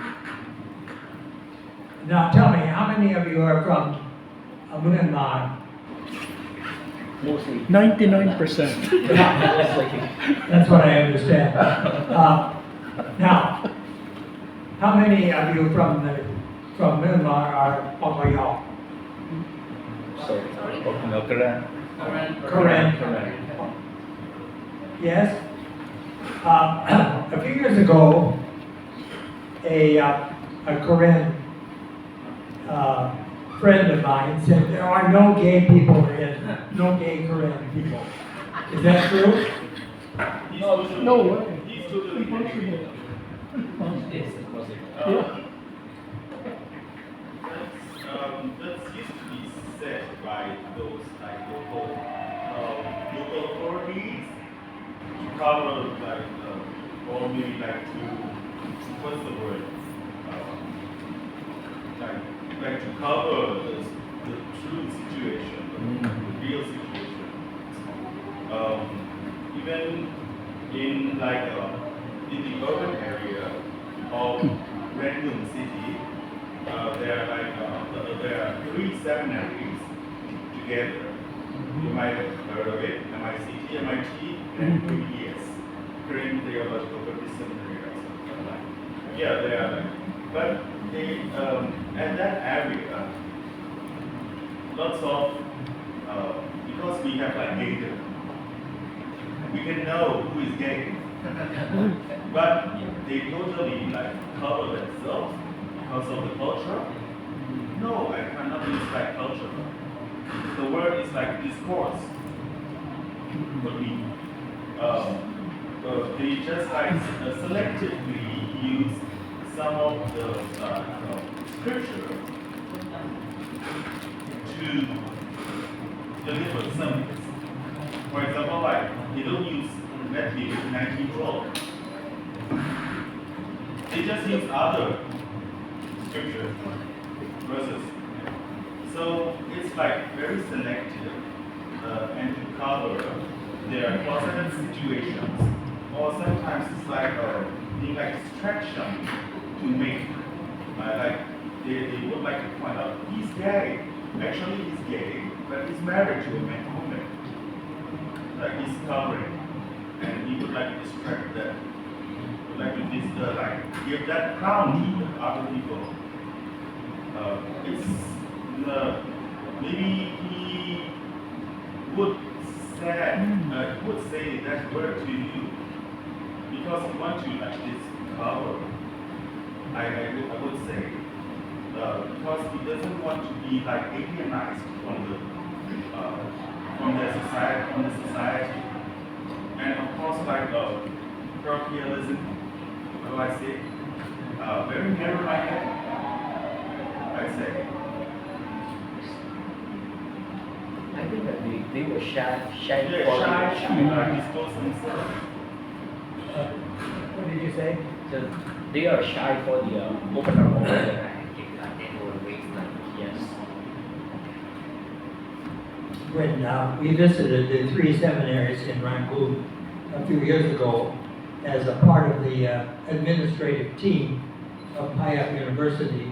Now tell me, how many of you are from Myanmar? Mostly. 99%. That's what I understand. Now, how many of you from Myanmar are Papayaw? Korean. Yes. A few years ago, a Korean friend of mine said there are no gay people no gay Korean people. Is that true? No way. He's totally Impossible. That's used to be said by those like local authorities to cover like or maybe like to what's the word like to cover the true situation, the real situation. Even in like in the urban area of random city, there are like there are 3 seminaries together. You might have heard of it: MICT, MIT, and KBS, Korean Theological Baptist Seminary or something like that. Yeah, they are like, but they at that area, lots of because we have like data, we can know who is gay. But they totally like cover themselves because of the culture. No, I cannot use like culture. The word is like discourse. For me, they just like selectively use some of the scripture to deliver some. For example, like they don't use Matthew 19:12. They just use other scripture verses. So it's like very selective and to cover their closeted situations. Or sometimes it's like being like distraction to make like they would like to point out he's gay. Actually he's gay, but he's married to a woman. Like he's covering. And he would like to distract them. Would like to like give that crown to other people. It's maybe he would say that word to you because he wants to like discover. I would say because he doesn't want to be like alienized from the society. And of course, like parochialism, what do I say? Very narrow-minded, I say. I think that they were shy Yeah, shy, dispose themselves. What did you say? So they are shy for the open up over there. Yes. When we visited the 3 seminaries in Rangoon a few years ago as a part of the administrative team of Payap University,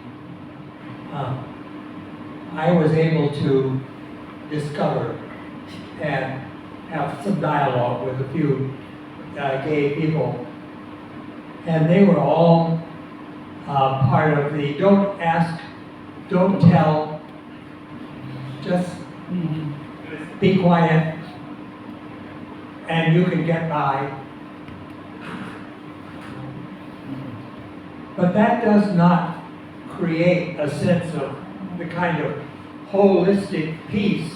I was able to discover and have some dialogue with a few gay people. And they were all part of the don't ask, don't tell, just be quiet, and you can get by. But that does not create a sense of the kind of holistic peace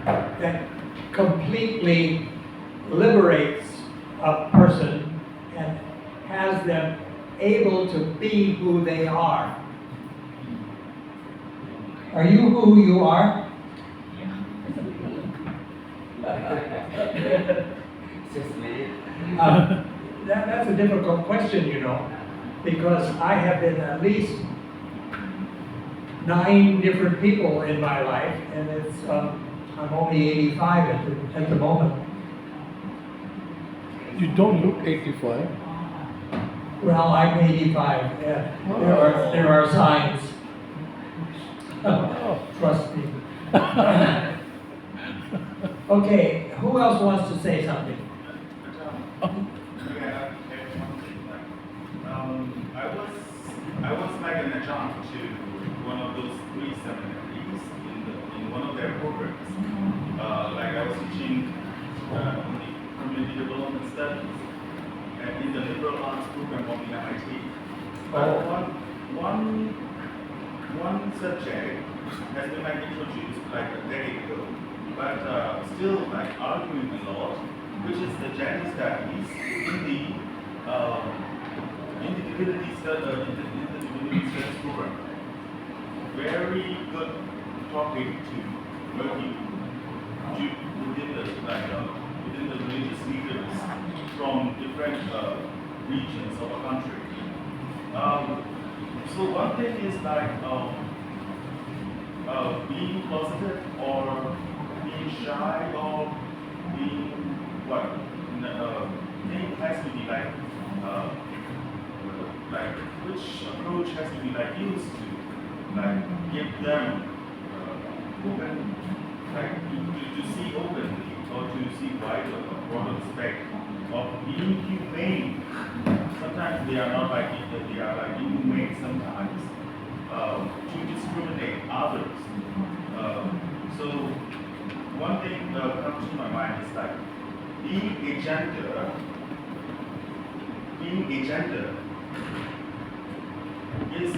that completely liberates a person and has them able to be who they are. Are you who you are? That's a difficult question, you know, because I have been at least 9 different people in my life, and it's I'm only 85 at the moment. You don't look 85. Well, I'm 85. Yeah. There are signs. Trust me. Okay, who else wants to say something? I was like an adjunct to one of those 3 seminaries in one of their programs. Like I was teaching in the community development studies and in the liberal arts program of the MIT. But one subject has been like introduced like a decade ago, but still like arguing a lot, which is the gender studies in the divinity studies program. Very good topic to working within the religious leaders from different regions of a country. So one thing is like being positive or being shy or being what? Thing has to be like which approach has to be like used to like give them open, like to see openly or to see wider or broader aspect of being humane. Sometimes they are not like they are like inhumane sometimes to discriminate others. So one thing that comes to my mind is like being a gender is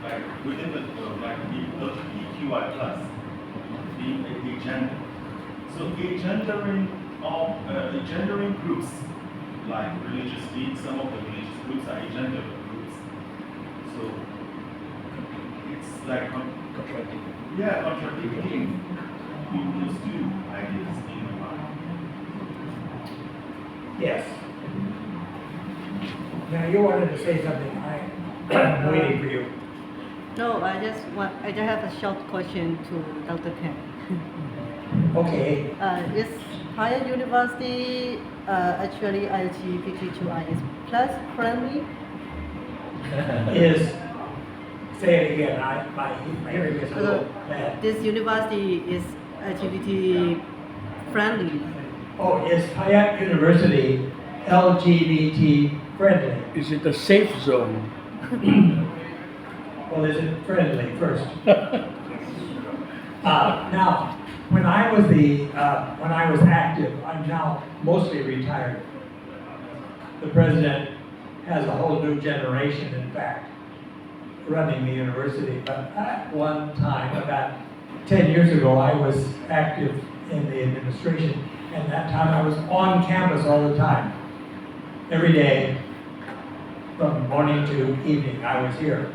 like within the like the LGBTQI plus being a gender. So gendering groups like religious leaders, some of the religious groups are gender groups. So it's like contradicting those 2 ideas in my mind. Yes. Now you wanted to say something. I'm waiting for you. No, I just have a short question to Dr. Ken. Okay. Is higher university actually LGBTQIA plus friendly? Say it again. My hearing is a little bad. This university is LGBT friendly. Oh, is Hayat University LGBT friendly? Is it a safe zone? Well, is it friendly first? Now, when I was active, I'm now mostly retired. The president has a whole new generation, in fact, running the university. But at one time, about 10 years ago, I was active in the administration. And that time I was on campus all the time. Every day, from morning to evening, I was here.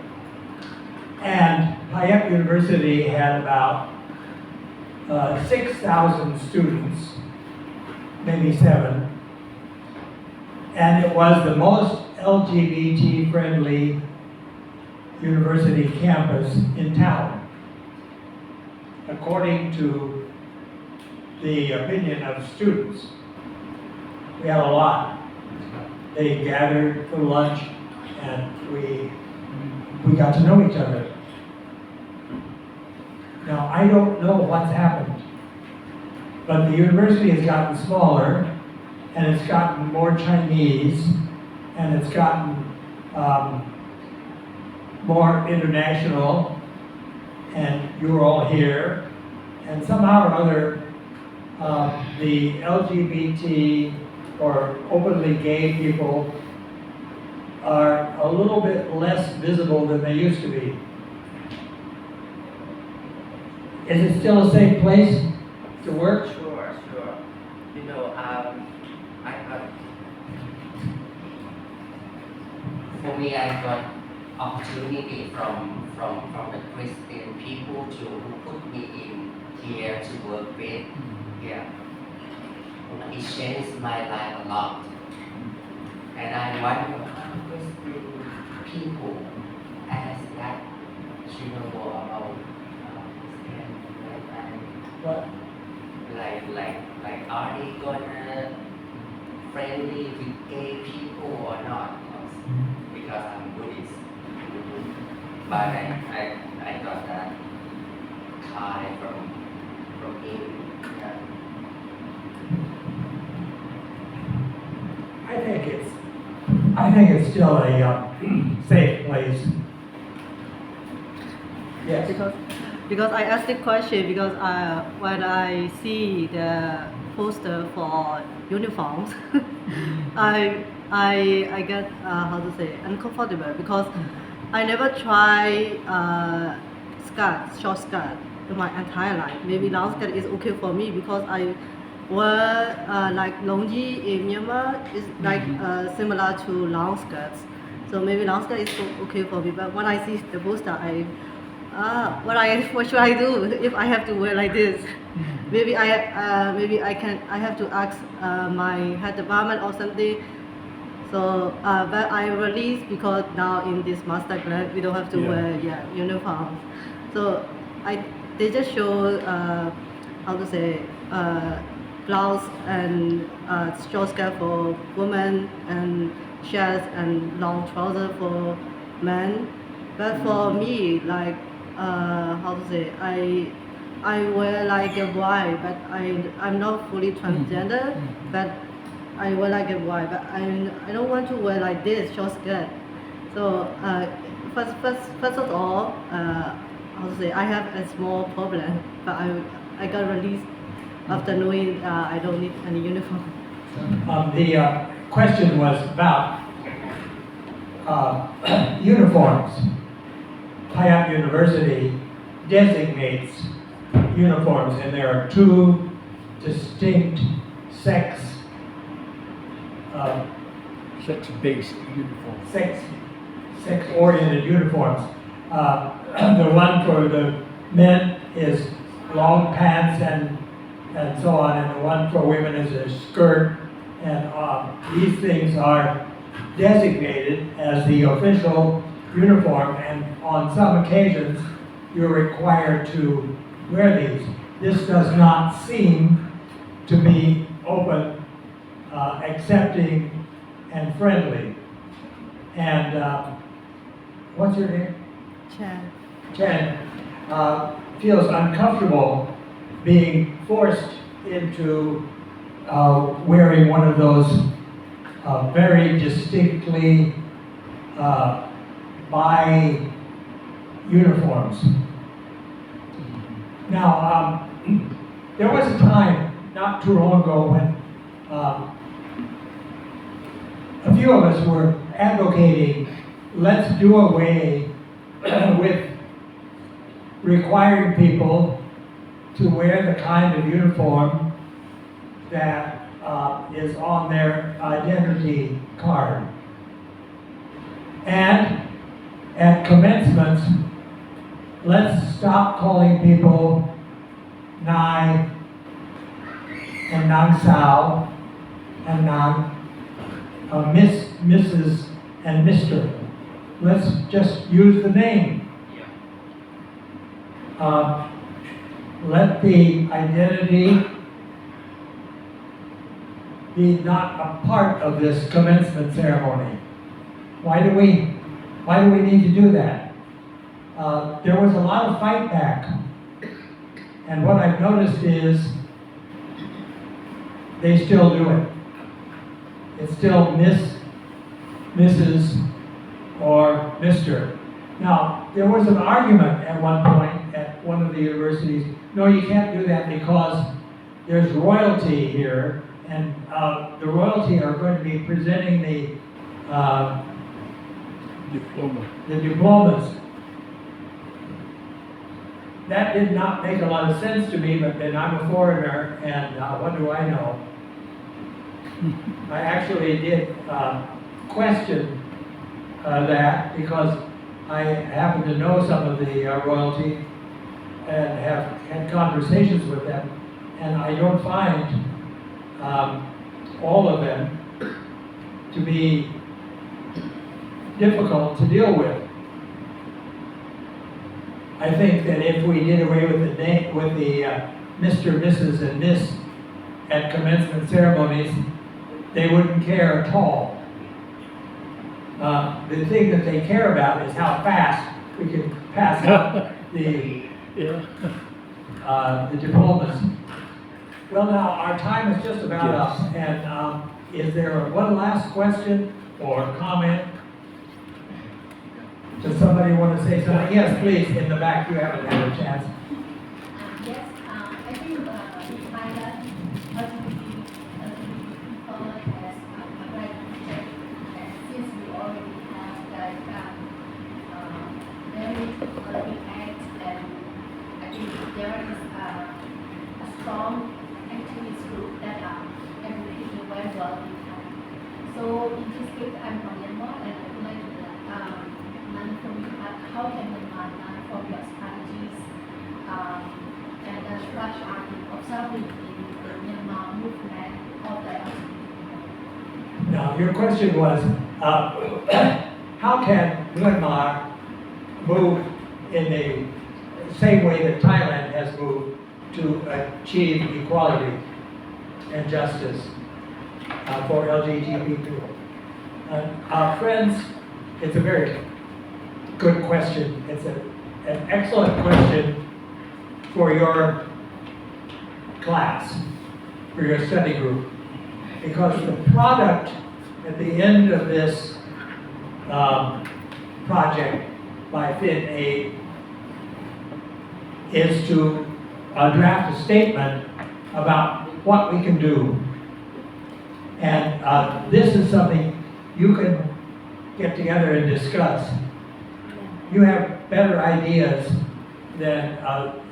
And Hayat University had about 6,000 students, maybe 7. And it was the most LGBT-friendly university campus in town, according to the opinion of students. We had a lot. They gathered for lunch, and we we got to know each other. Now, I don't know what's happened, but the university has gotten smaller, and it's gotten more Chinese, and it's gotten more international, and you're all here, and somehow or other, the LGBT or openly gay people are a little bit less visible than they used to be. Is it still a safe place to work? Sure. You know, for me, I got opportunity from the Christian people who put me in here to work with. Yeah, it changed my life a lot, and I want Christian people as that you know more about What? like are they gonna friendly with gay people or not? Because I'm Buddhist, but I got that tie from him. Yeah. I think it's still a safe place. Yes. Because I asked the question because when I see the poster for uniforms, I get how to say uncomfortable because I never try short skirt in my entire life. Maybe long skirt is okay for me because I wear like longi in Myanmar is like similar to long skirts. So maybe long skirt is okay for me. But when I see the poster, what should I do if I have to wear like this? Maybe I have to ask my head department or something. So but I released because now in this master class we don't have to wear uniforms. So they just show how to say blouse and short skirt for women and shirts and long trousers for men. But for me, like how to say, I wear like a white, but I'm not fully transgender, but I wear like a white, but I don't want to wear like this short skirt. So first of all, how to say, I have a small problem, but I got released after knowing I don't need any uniform. The question was about uniforms. Payat University designates uniforms, and there are two distinct sex-based uniforms. Sex-oriented uniforms. The one for the men is long pants and so on, and the one for women is a skirt. And these things are designated as the official uniform, and on some occasions you're required to wear these. This does not seem to be open, accepting, and friendly. And what's your name? Chen feels uncomfortable being forced into wearing one of those very distinctly by uniforms. Now, there was a time not too long ago when a few of us were advocating, let's do away with requiring people to wear the kind of uniform that is on their identity card. And at commencements, let's stop calling people Nai and Nang Sao and Nang, Miss, Mrs. and Mr. Let's just use the name. Let the identity be not a part of this commencement ceremony. Why do we need to do that? there was a lot of fight back. And what I've noticed is they still do it. It's still Miss, Mrs., or Mr. Now, there was an argument at one point at one of the universities, no, you can't do that because there's royalty here, and the royalty are going to be presenting the diplomas. That did not make a lot of sense to me, but then I'm a foreigner, and what do I know? I actually did question that because I happen to know some of the royalty and have had conversations with them, and I don't find all of them to be difficult to deal with. I think that if we did away with the name, with the Mr., Mrs., and Miss at commencement ceremonies, they wouldn't care at all. The thing that they care about is how fast we can pass out the diplomas. Well, now our time is just about up, and is there one last question or comment? Does somebody want to say something? Yes, please, in the back, you haven't had a chance. Yes, I think in Thailand, LGBT people has a right to check, and since we already have like very early acts, and I think there is a strong activist group that are advocating very well in Thailand. So in this case, I'm from Myanmar, and I would like to how can Myanmar learn from your strategies and the structure are observing in the Myanmar movement of the LGBT? Now, your question was, how can Myanmar move in the same way that Thailand has moved to achieve equality and justice for LGBT people? Our friends, it's a very good question. It's an excellent question for your class, for your study group, because the product at the end of this project by FinAid is to draft a statement about what we can do. And this is something you can get together and discuss. You have better ideas than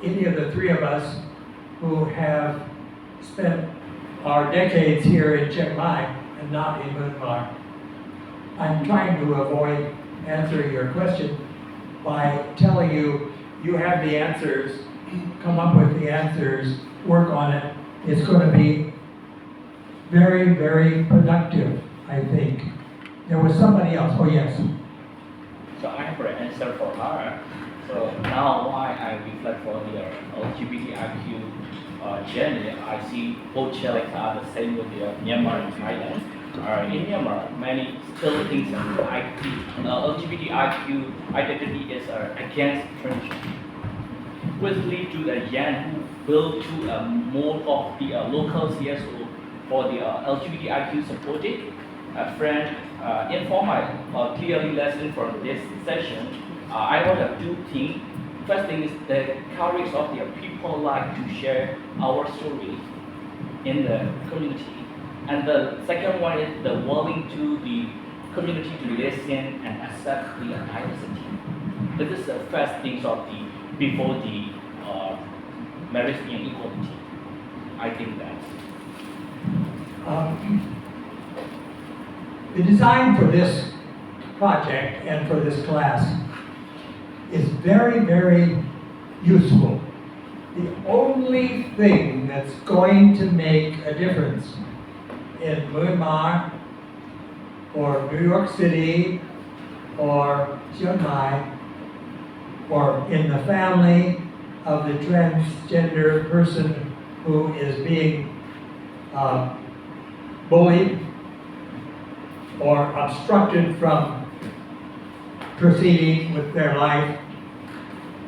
any of the three of us who have spent our decades here in Chiang Mai and not in Myanmar. I'm trying to avoid answering your question by telling you, you have the answers, come up with the answers, work on it. It's going to be very, very productive, I think. There was somebody else. Oh, yes. So I have an answer for her. So now why I reflect for the LGBTIQ journey, I see both challenges are the same with the Myanmar and Thailand. In Myanmar, many still think LGBTIQ identity is against transgender, which lead to the young who build to a mode of the local CSO for the LGBTIQ supported. A friend informed my clearly lesson from this session. I want to do things. First thing is the courage of the people like to share our story in the community. And the second one is the willing to the community to listen and accept the diversity. This is the first things of the before the marriage and equality. I think that's. The design for this project and for this class is very, very useful. The only thing that's going to make a difference in Myanmar or New York City or Chiang Mai or in the family of the transgender person who is being bullied or obstructed from proceeding with their life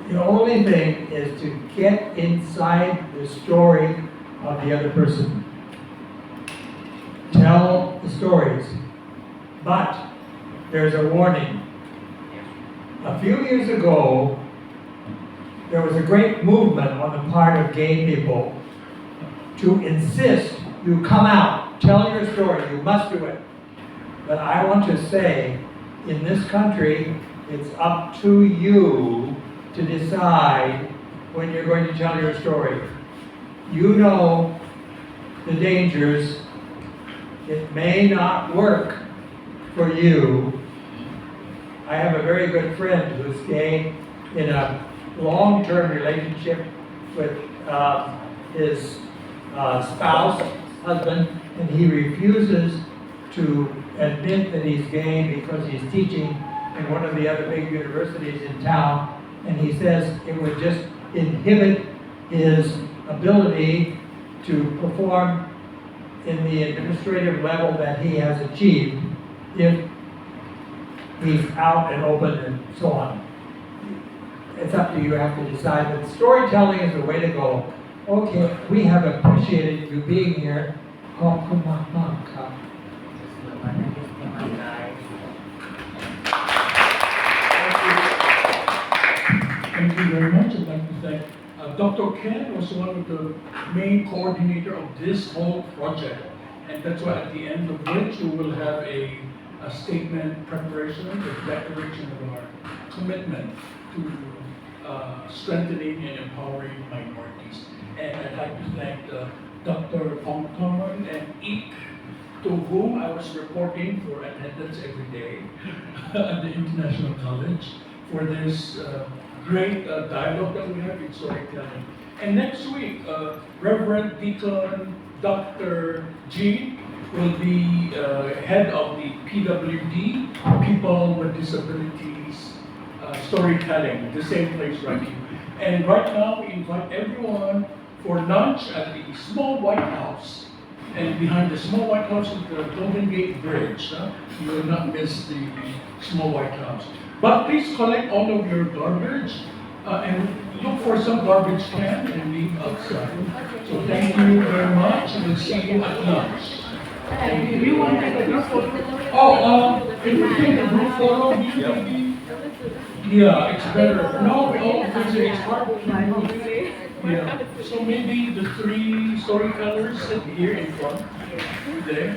The only thing is to get inside the story of the other person. Tell the stories. But there's a warning. A few years ago, there was a great movement on the part of gay people to insist you come out, tell your story, you must do it. But I want to say, in this country, it's up to you to decide when you're going to tell your story. You know the dangers. It may not work for you. I have a very good friend who's gay in a long-term relationship with his spouse, husband, and he refuses to admit that he's gay because he's teaching in one of the other big universities in town, and he says it would just inhibit his ability to perform in the administrative level that he has achieved if he's out and open and so on. It's up to you, you have to decide, but storytelling is the way to go. Okay, we have appreciated you being here. Thank you very much. I'd like to thank Dr. Ken was one of the main coordinator of this whole project. And that's why at the end of which we will have a statement preparation, a declaration of our commitment to strengthening and empowering minorities. And I'd like to thank Dr. Fong Thorn and Ik, to whom I was reporting for attendance every day at the International College, for this great dialogue that we have in storytelling. And next week, Reverend Deacon Dr. G will be head of the PWD, People with Disabilities Storytelling, the same place right here. And right now, we invite everyone for lunch at the Small White House. And behind the Small White House is the Golden Gate Bridge. You will not miss the Small White House. But please collect all of your garbage and look for some garbage can and leave outside. So thank you very much, and we'll see you at lunch. Thank you. Want to take a group photo? Oh, if we take a group photo, maybe. Yeah, it's better. No, it's hard. Yeah. So maybe the three storytellers sit here in front today.